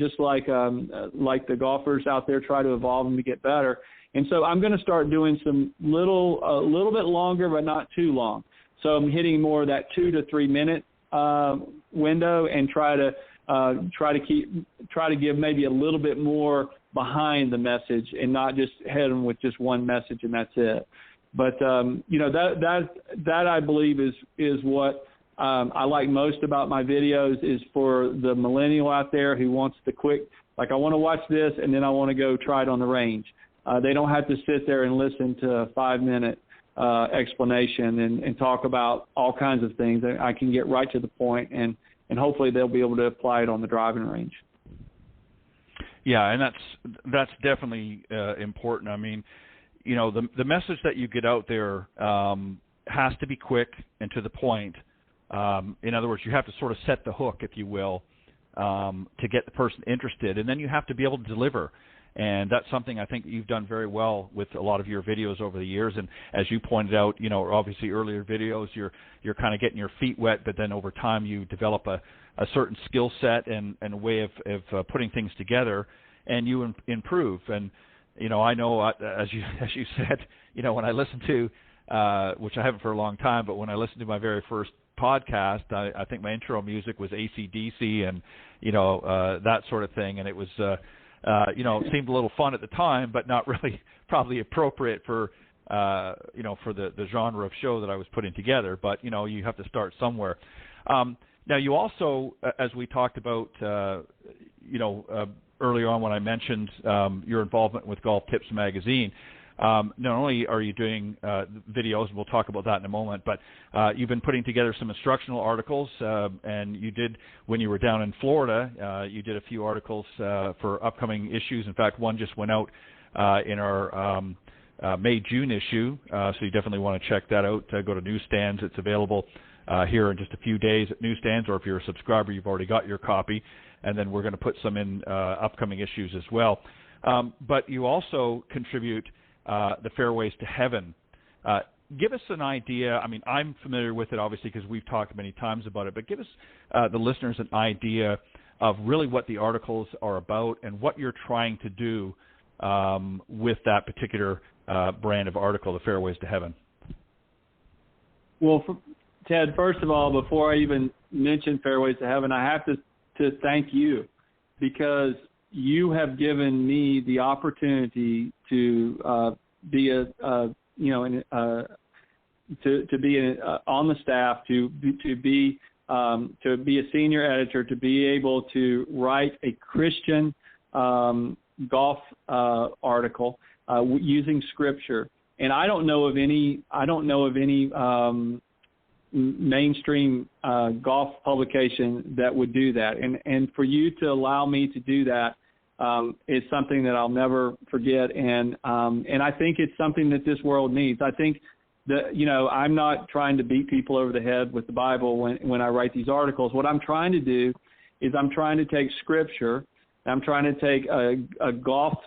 just like the golfers out there try to evolve and to get better. And so I'm going to start doing some a little bit longer, but not too long. So I'm hitting more of that 2 to 3 minute window, and try to give maybe a little bit more behind the message, and not just head them with just one message and that's it. But that I believe is what I like most about my videos, is for the millennial out there who wants the quick, like, I want to watch this and then I want to go try it on the range. They don't have to sit there and listen to a 5-minute explanation and talk about all kinds of things. I can get right to the point, and hopefully they'll be able to apply it on the driving range. Yeah, and that's definitely important. I mean, the message that you get out there has to be quick and to the point. In other words, you have to sort of set the hook, if you will, to get the person interested, and then you have to be able to deliver. And that's something I think you've done very well with a lot of your videos over the years. And as you pointed out, obviously earlier videos, you're kind of getting your feet wet, but then over time you develop a certain skill set and a way of putting things together, and you improve. And I know as you said, when I listen to which I haven't for a long time, but when I listened to my very first podcast, I think my intro music was AC/DC and that sort of thing, and it was it seemed a little fun at the time, but not really probably appropriate for for the genre of show that I was putting together. But you have to start somewhere. Now you also, as we talked about, earlier on when I mentioned your involvement with Golf Tips magazine. Not only are you doing videos, and we'll talk about that in a moment, but you've been putting together some instructional articles, and you did, when you were down in Florida, you did a few articles for upcoming issues. In fact, one just went out in our May-June issue, so you definitely want to check that out. Go to newsstands. It's available here in just a few days at newsstands, or if you're a subscriber, you've already got your copy, and then we're going to put some in upcoming issues as well. But you also contribute the Fairways to Heaven. Give us an idea. I mean, I'm familiar with it, obviously, because we've talked many times about it, but give us, the listeners, an idea of really what the articles are about and what you're trying to do with that particular brand of article, the Fairways to Heaven. Well, Ted, first of all, before I even mention Fairways to Heaven, I have to thank you, because you have given me the opportunity to be on the staff, to be a senior editor, to be able to write a Christian golf article using Scripture. And I don't know of any mainstream golf publication that would do that. And for you to allow me to do that is something that I'll never forget. And I think it's something that this world needs. I think that, I'm not trying to beat people over the head with the Bible when I write these articles. What I'm trying to do is I'm trying to take Scripture, I'm trying to take a golf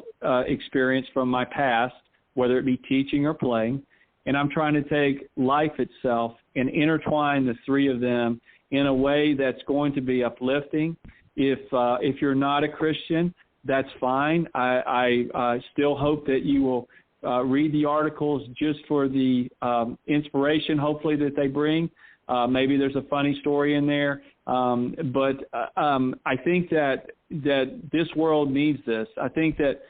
experience from my past, whether it be teaching or playing, and I'm trying to take life itself and intertwine the three of them in a way that's going to be uplifting. If you're not a Christian, that's fine. I still hope that you will read the articles just for the inspiration, hopefully, that they bring. Maybe there's a funny story in there. But I think that this world needs this. I think that,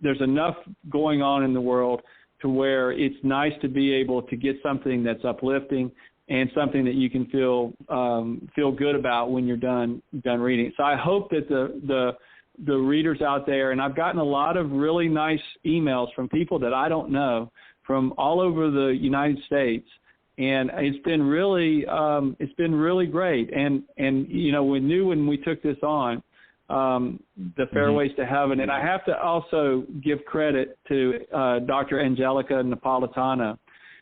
there's enough going on in the world to where it's nice to be able to get something that's uplifting and something that you can feel good about when you're done reading. So I hope that the readers out there, and I've gotten a lot of really nice emails from people that I don't know from all over the United States, and it's been really great. And we knew when we took this on, the Fairways to Heaven, and I have to also give credit to Dr. Angelica Napolitano,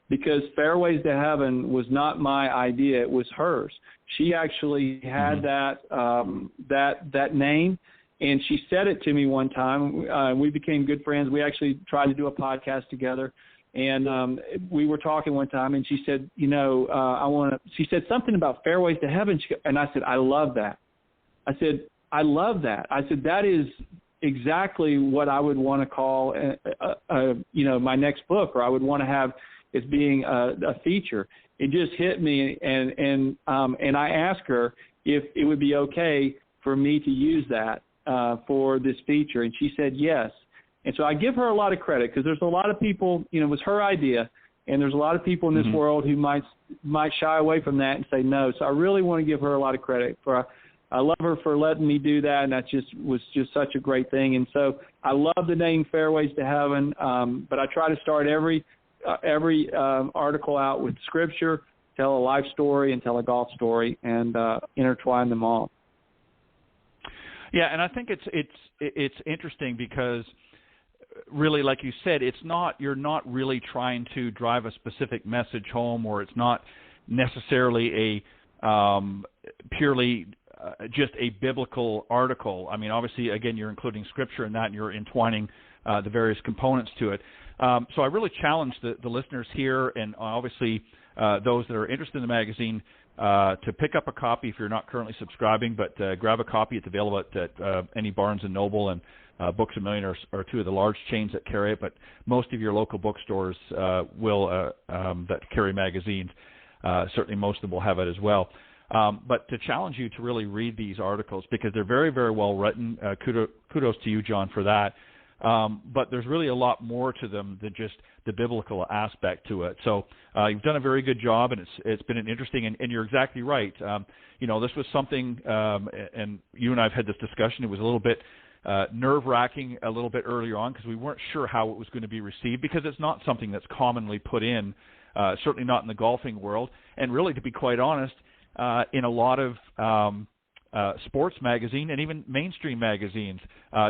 because Fairways to Heaven was not my idea; it was hers. She actually had that name, and she said it to me one time. We became good friends. We actually tried to do a podcast together, and we were talking one time, and she said, she said something about Fairways to Heaven, and I said, I love that. I said, I love that. I said, that is exactly what I would want to call, my next book, or I would want to have as being a feature. It just hit me, and I asked her if it would be okay for me to use that for this feature, and she said yes. And so I give her a lot of credit, because there's a lot of people, it was her idea, and there's a lot of people in this world who might shy away from that and say no. So I really want to give her a lot of credit for. I love her for letting me do that, and that was just such a great thing. And so I love the name Fairways to Heaven, but I try to start every article out with Scripture, tell a life story, and tell a golf story, and intertwine them all. Yeah, and I think it's interesting because, really, like you said, you're not really trying to drive a specific message home, or it's not necessarily a purely just a biblical article. I mean, obviously, again, you're including scripture in that, and you're entwining the various components to it. So I really challenge the listeners here, and obviously those that are interested in the magazine, to pick up a copy if you're not currently subscribing, but grab a copy. It's available at any Barnes & Noble, and Books A Million are two of the large chains that carry it, but most of your local bookstores will that carry magazines. Certainly most of them will have it as well. But to challenge you to really read these articles, because they're very, very well written. Kudos to you, John, for that. But there's really a lot more to them than just the biblical aspect to it. So you've done a very good job, and it's been an interesting, and you're exactly right. This was something, and you and I have had this discussion. It was a little bit nerve-wracking a little bit earlier on, because we weren't sure how it was going to be received, because it's not something that's commonly put in, certainly not in the golfing world. And really, to be quite honest, in a lot of sports magazine and even mainstream magazines,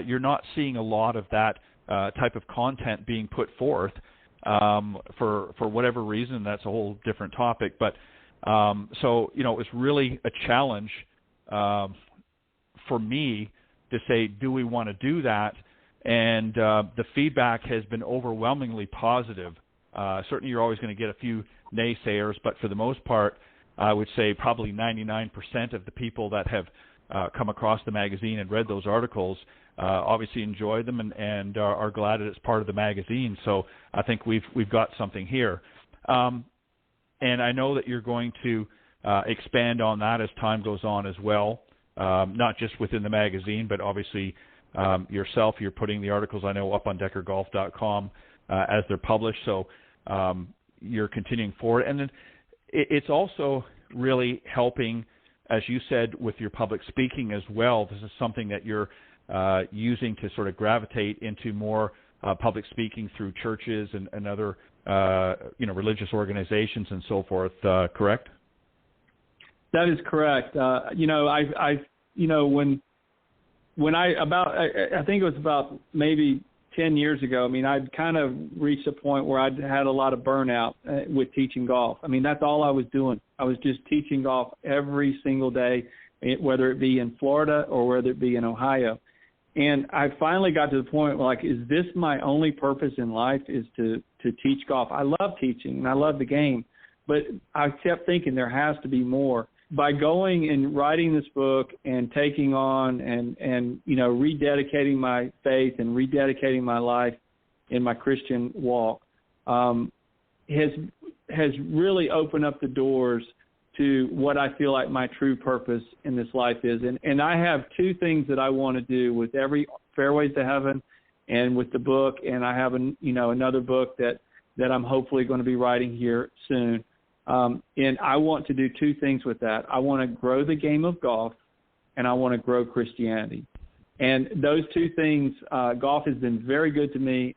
you're not seeing a lot of that type of content being put forth for whatever reason. That's a whole different topic. But so it's really a challenge for me to say, do we want to do that? And the feedback has been overwhelmingly positive. Certainly, you're always going to get a few naysayers, but for the most part, I would say probably 99% of the people that have come across the magazine and read those articles obviously enjoy them and are glad that it's part of the magazine. So I think we've got something here. And I know that you're going to expand on that as time goes on as well, not just within the magazine, but obviously yourself. You're putting the articles, I know, up on deckergolf.com as they're published. So you're continuing forward. And then it's also really helping, as you said, with your public speaking as well. This is something that you're using to sort of gravitate into more public speaking through churches and other religious organizations and so forth. Correct? That is correct. I think it was about maybe 10 years ago, I mean, I'd kind of reached a point where I'd had a lot of burnout with teaching golf. I mean, that's all I was doing. I was just teaching golf every single day, whether it be in Florida or whether it be in Ohio. And I finally got to the point where, like, is this my only purpose in life, is to teach golf? I love teaching and I love the game, but I kept thinking there has to be more. By going and writing this book and taking on and rededicating my faith and rededicating my life in my Christian walk, has really opened up the doors to what I feel like my true purpose in this life is. And I have two things that I want to do with every Fairways to Heaven and with the book. And I have another book that I'm hopefully going to be writing here soon. And I want to do two things with that. I want to grow the game of golf, and I want to grow Christianity. And those two things, golf has been very good to me.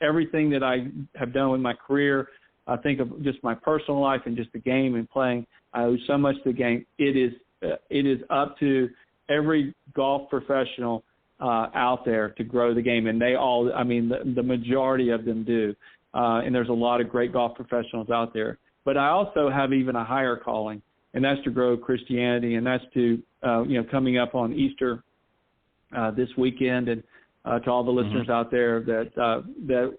Everything that I have done with my career, I think of just my personal life and just the game and playing, I owe so much to the game. It is up to every golf professional out there to grow the game, and they all, I mean, the majority of them do. And there's a lot of great golf professionals out there. But I also have even a higher calling, and that's to grow Christianity, and that's to, coming up on Easter this weekend, and to all the listeners out there that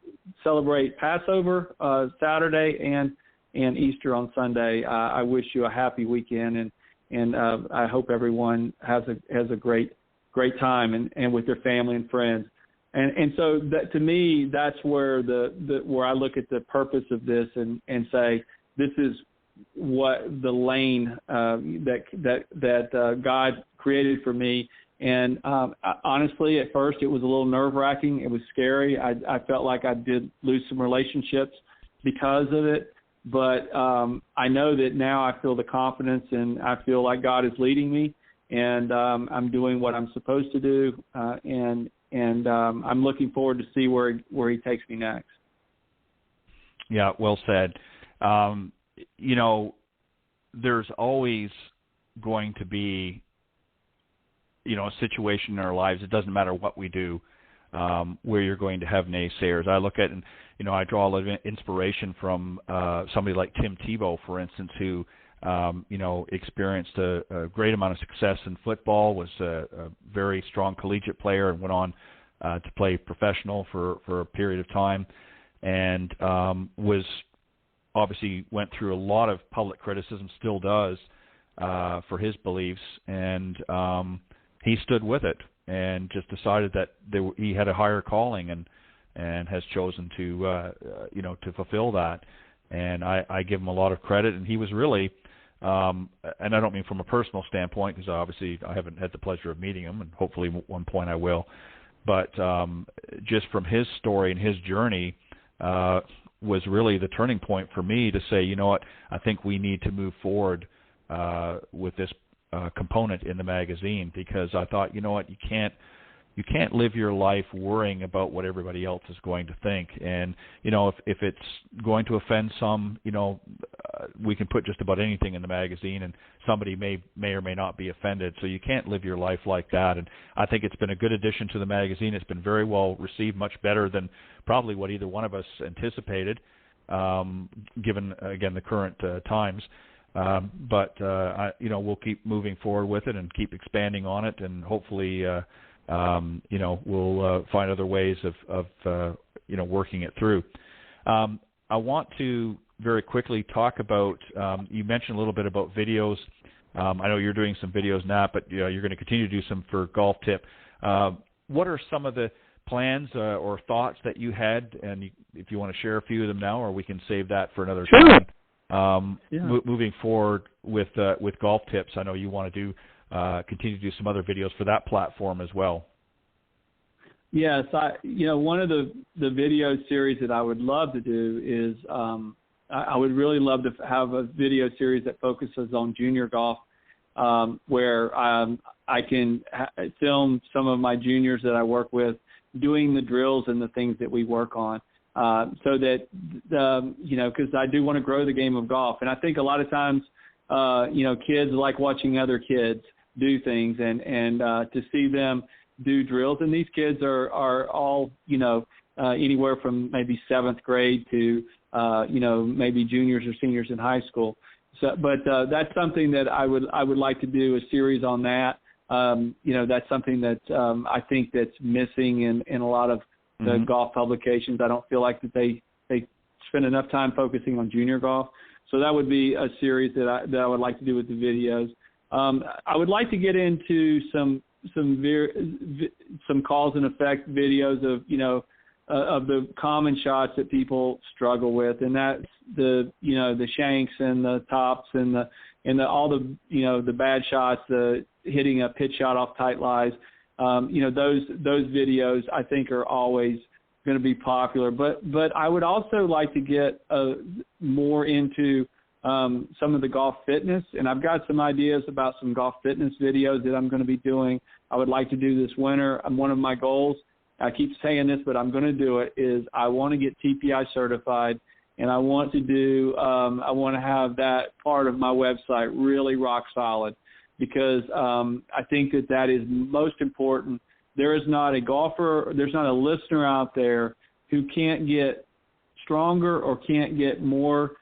celebrate Passover Saturday and Easter on Sunday. I wish you a happy weekend, and I hope everyone has a great time and with their family and friends. And so that, to me, that's where where I look at the purpose of this and say, this is what the lane that God created for me. And honestly, at first, it was a little nerve-wracking. It was scary. I felt like I did lose some relationships because of it. But I know that now I feel the confidence, and I feel like God is leading me, and I'm doing what I'm supposed to do. And I'm looking forward to see where He takes me next. Yeah, well said. There's always going to be, a situation in our lives, it doesn't matter what we do, where you're going to have naysayers. I look at, and, I draw a lot of inspiration from somebody like Tim Tebow, for instance, who experienced a great amount of success in football, was a very strong collegiate player, and went on to play professional for a period of time, and went through a lot of public criticism, still does, for his beliefs, and he stood with it and just decided that he had a higher calling, and has chosen to fulfill that. And I give him a lot of credit, and he was really, and I don't mean from a personal standpoint, because obviously I haven't had the pleasure of meeting him, and hopefully at one point I will, but just from his story and his journey was really the turning point for me to say, you know what, I think we need to move forward with this component in the magazine, because I thought, you know what, you can't live your life worrying about what everybody else is going to think. And, if it's going to offend some, we can put just about anything in the magazine and somebody may or may not be offended. So you can't live your life like that. And I think it's been a good addition to the magazine. It's been very well received, much better than probably what either one of us anticipated, given, again, the current times. But we'll keep moving forward with it and keep expanding on it, and hopefully, we'll find other ways of working it through. I want to very quickly talk about, you mentioned a little bit about videos. I know you're doing some videos now, but you're going to continue to do some for Golf Tip. What are some of the plans or thoughts that you had, and if you want to share a few of them now, or we can save that for another time. Moving forward with Golf Tips, I know you want to continue to do some other videos for that platform as well. Yes, one of the video series that I would love to do is I would really love to have a video series that focuses on junior golf, where I can film some of my juniors that I work with doing the drills and the things that we work on. So that, because I do want to grow the game of golf. And I think a lot of times, kids like watching other kids do things, and to see them do drills. And these kids are all, anywhere from maybe 7th grade to, maybe juniors or seniors in high school. So, but that's something that I would like to do a series on that. That's something that I think that's missing in a lot of the golf publications. I don't feel like that they spend enough time focusing on junior golf. So that would be a series that I would like to do with the videos. I would like to get into some cause and effect videos of the common shots that people struggle with, and that's the shanks and the tops and all the bad shots, the hitting a pitch shot off tight lies. Those videos I think are always going to be popular, but I would also like to get more into some of the golf fitness, and I've got some ideas about some golf fitness videos that I'm going to be doing. I would like to do this winter. One of my goals, I keep saying this, but I'm going to do it, is I want to get TPI certified, and I want to have that part of my website really rock solid, because I think that is most important. There's not a listener out there who can't get stronger or can't get more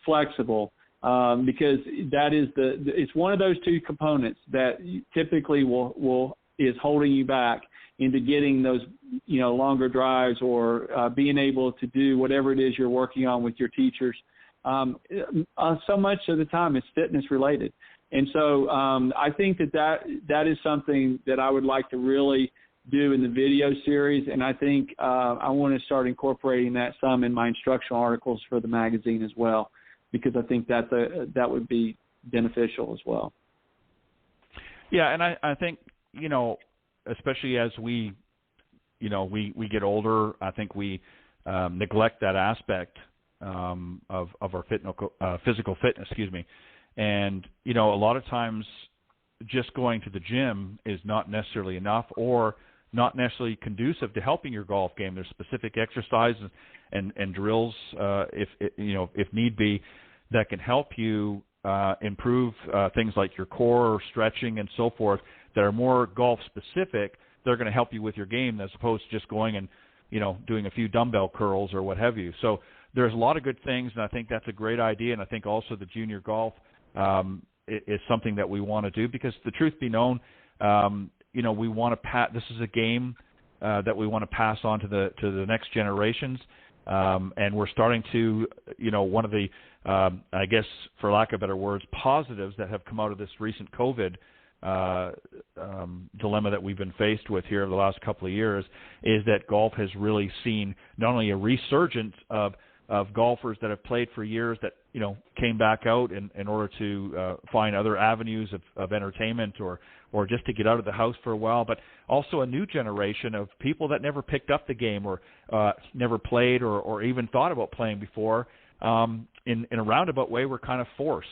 flexible, because that is it's one of those two components that typically is holding you back into getting those longer drives, or being able to do whatever it is you're working on with your teachers. So much of the time it's fitness related. And so I think that is something that I would like to really do in the video series, and I think I want to start incorporating that some in my instructional articles for the magazine as well, because I think that would be beneficial as well. Yeah, and I think, especially as we get older, I think we neglect that aspect of our physical fitness, And, a lot of times just going to the gym is not necessarily enough, or not necessarily conducive to helping your golf game. There's specific exercises and drills, if need be, that can help you improve things like your core or stretching and so forth, that are more golf specific. They're going to help you with your game, as opposed to just going and doing a few dumbbell curls or what have you. So there's a lot of good things, and I think that's a great idea. And I think also the junior golf is something that we want to do, because the truth be known, we want to this is a game that we want to pass on to the next generations, and we're starting to, one of the, I guess, for lack of better words, positives that have come out of this recent COVID dilemma that we've been faced with here over the last couple of years is that golf has really seen not only a resurgence of golfers that have played for years that came back out in order to find other avenues of entertainment or just to get out of the house for a while, but also a new generation of people that never picked up the game or never played or even thought about playing before. In a roundabout way, we're kind of forced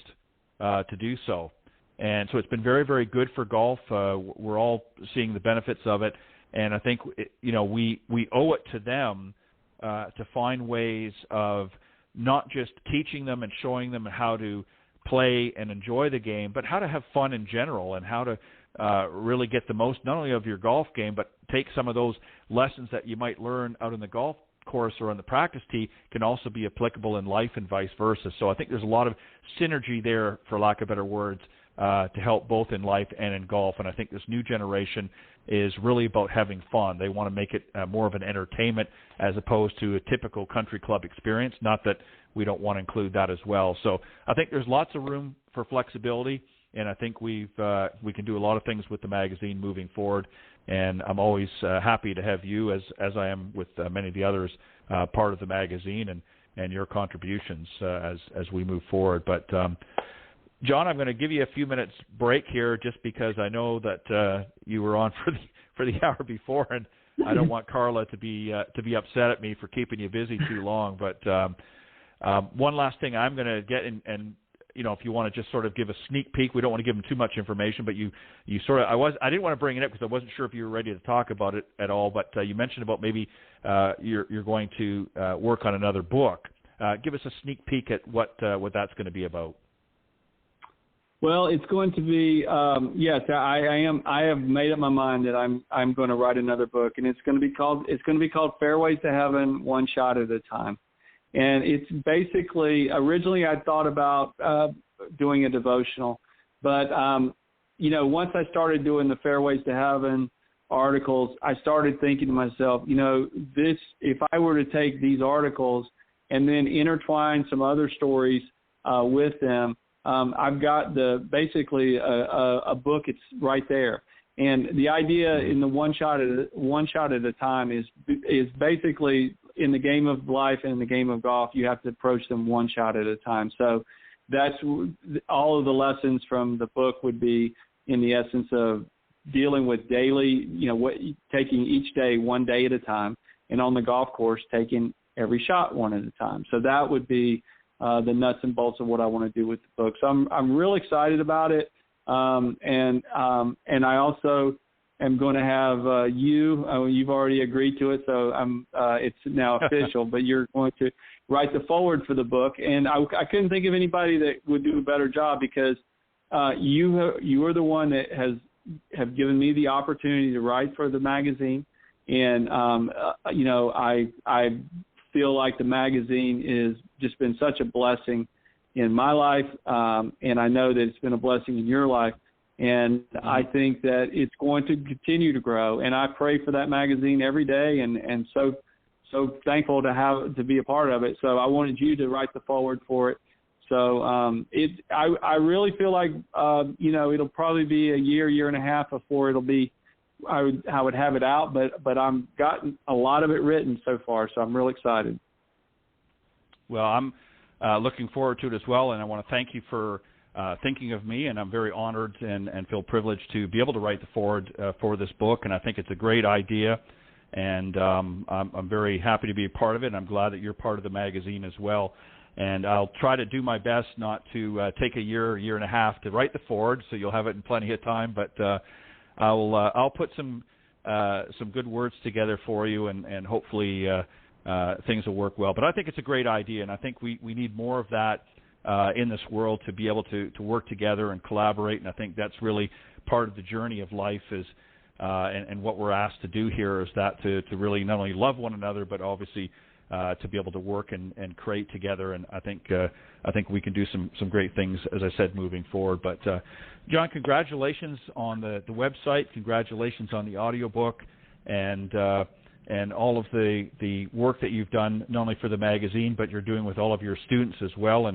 to do so. And so it's been very, very good for golf. We're all seeing the benefits of it. And I think, we owe it to them to find ways of not just teaching them and showing them how to play and enjoy the game, but how to have fun in general and how to really get the most not only of your golf game, but take some of those lessons that you might learn out in the golf course or on the practice tee can also be applicable in life and vice versa. So I think there's a lot of synergy there, for lack of better words, to help both in life and in golf. And I think this new generation is really about having fun. They want to make it more of an entertainment as opposed to a typical country club experience. Not that we don't want to include that as well. So I think there's lots of room for flexibility, and I think we can do a lot of things with the magazine moving forward. And I'm always happy to have you, as I am with many of the others, part of the magazine and your contributions as we move forward. But John, I'm going to give you a few minutes break here, just because I know that you were on for the hour before, and I don't want Carla to be upset at me for keeping you busy too long. But one last thing I'm going to get in, and if you want to just sort of give a sneak peek, we don't want to give them too much information, but you sort of I didn't want to bring it up because I wasn't sure if you were ready to talk about it at all. But you mentioned about maybe you're going to work on another book. Give us a sneak peek at what that's going to be about. Well, it's going to be yes. I have made up my mind that I'm going to write another book, and it's going to be called Fairways to Heaven, One Shot at a Time. And it's basically, originally I thought about doing a devotional, but once I started doing the Fairways to Heaven articles, I started thinking to myself, if I were to take these articles and then intertwine some other stories with them. I've got basically a book. It's right there, and the idea in the one shot at a time is basically in the game of life and in the game of golf, you have to approach them one shot at a time. So that's all of the lessons from the book would be in the essence of dealing with daily, taking each day one day at a time, and on the golf course taking every shot one at a time. So that would be the nuts and bolts of what I want to do with the book. So I'm real excited about it. And I also am going to have you've already agreed to it. So it's now official, but you're going to write the foreword for the book. And I couldn't think of anybody that would do a better job, because you are the one that have given me the opportunity to write for the magazine. And, I feel like the magazine is just been such a blessing in my life, and I know that it's been a blessing in your life, and I think that it's going to continue to grow, and I pray for that magazine every day, and so thankful to be a part of it. So I wanted you to write the foreword for it. So I really feel like it'll probably be a year and a half before it'll be I would have it out, but I've gotten a lot of it written so far, so I'm real excited. Well, I'm looking forward to it as well, and I want to thank you for thinking of me, and I'm very honored and feel privileged to be able to write the foreword for this book, and I think it's a great idea, and I'm very happy to be a part of it, and I'm glad that you're part of the magazine as well. And I'll try to do my best not to take a year and a half to write the foreword, so you'll have it in plenty of time, but I'll put some good words together for you, and hopefully things will work well. But I think it's a great idea, and I think we need more of that in this world, to be able to work together and collaborate. And I think that's really part of the journey of life is, and what we're asked to do here is that to really not only love one another, but obviously to be able to work and create together. And I think we can do some great things, as I said, moving forward. But John, congratulations on the website. Congratulations on the audiobook and all of the work that you've done, not only for the magazine, but you're doing with all of your students as well,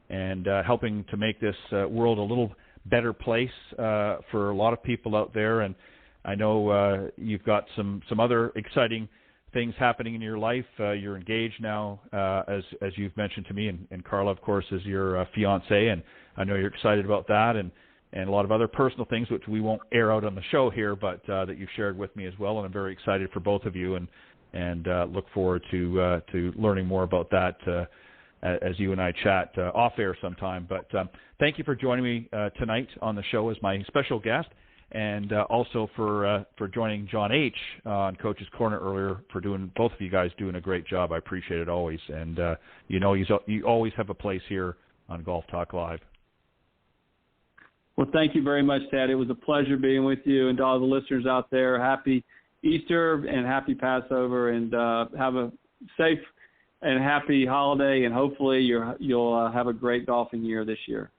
and helping to make this world a little better place for a lot of people out there. And I know you've got some other exciting things happening in your life. You're engaged now, as you've mentioned to me, and Carla, of course, is your fiance, and I know you're excited about that, and a lot of other personal things which we won't air out on the show here, but that you've shared with me as well. And I'm very excited for both of you, and look forward to learning more about that as you and I chat off air sometime. But thank you for joining me tonight on the show as my special guest, and also for joining John H. on Coach's Corner earlier, for both of you guys doing a great job. I appreciate it always, and you always have a place here on Golf Talk Live. Well, thank you very much, Ted. It was a pleasure being with you, and to all the listeners out there, happy Easter and happy Passover, and have a safe and happy holiday, and hopefully you'll have a great golfing year this year.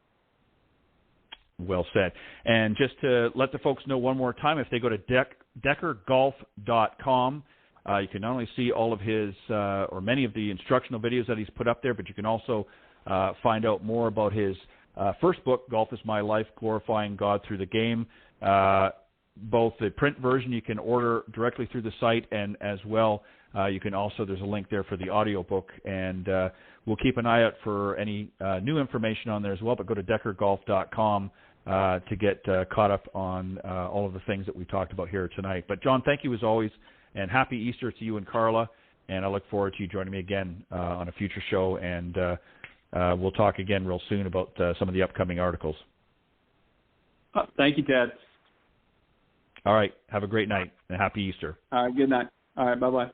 Well said. And just to let the folks know one more time, if they go to deckergolf.com, you can not only see all of his or many of the instructional videos that he's put up there, but you can also find out more about his first book, Golf is My Life, Glorifying God Through the Game. Both the print version you can order directly through the site, and as well you can also, there's a link there for the audio book, and we'll keep an eye out for any new information on there as well, but go to deckergolf.com to get caught up on all of the things that we talked about here tonight. But John, thank you as always, and happy Easter to you and Carla, and I look forward to you joining me again on a future show, and we'll talk again real soon about some of the upcoming articles. Thank you, Ted. All right. Have a great night, and happy Easter. All right. Good night. All right. Bye-bye.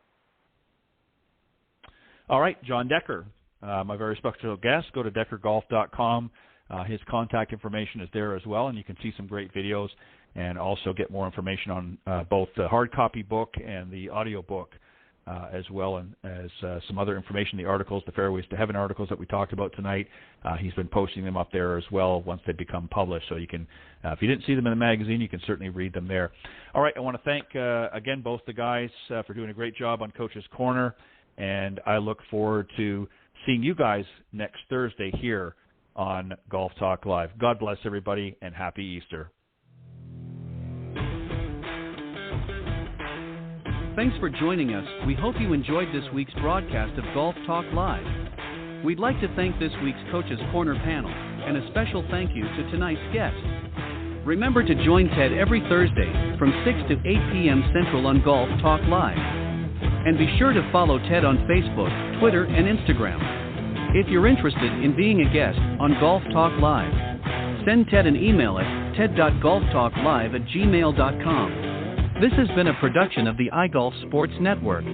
All right. John Decker, my very special guest. Go to deckergolf.com. His contact information is there as well, and you can see some great videos and also get more information on both the hard copy book and the audio book, as well as some other information, the articles, the Fairways to Heaven articles that we talked about tonight. He's been posting them up there as well once they become published. So you can, if you didn't see them in the magazine, you can certainly read them there. All right, I want to thank, again, both the guys for doing a great job on Coach's Corner, and I look forward to seeing you guys next Thursday here on Golf Talk Live. God bless everybody, and happy Easter. Thanks for joining us. We hope you enjoyed this week's broadcast of Golf Talk Live. We'd like to thank this week's Coach's Corner panel, and a special thank you to tonight's guest. Remember to join Ted every Thursday from 6 to 8 p.m. Central on Golf Talk Live. And be sure to follow Ted on Facebook, Twitter, and Instagram. If you're interested in being a guest on Golf Talk Live, send Ted an email at ted.golftalklive@gmail.com. This has been a production of the iGolf Sports Network.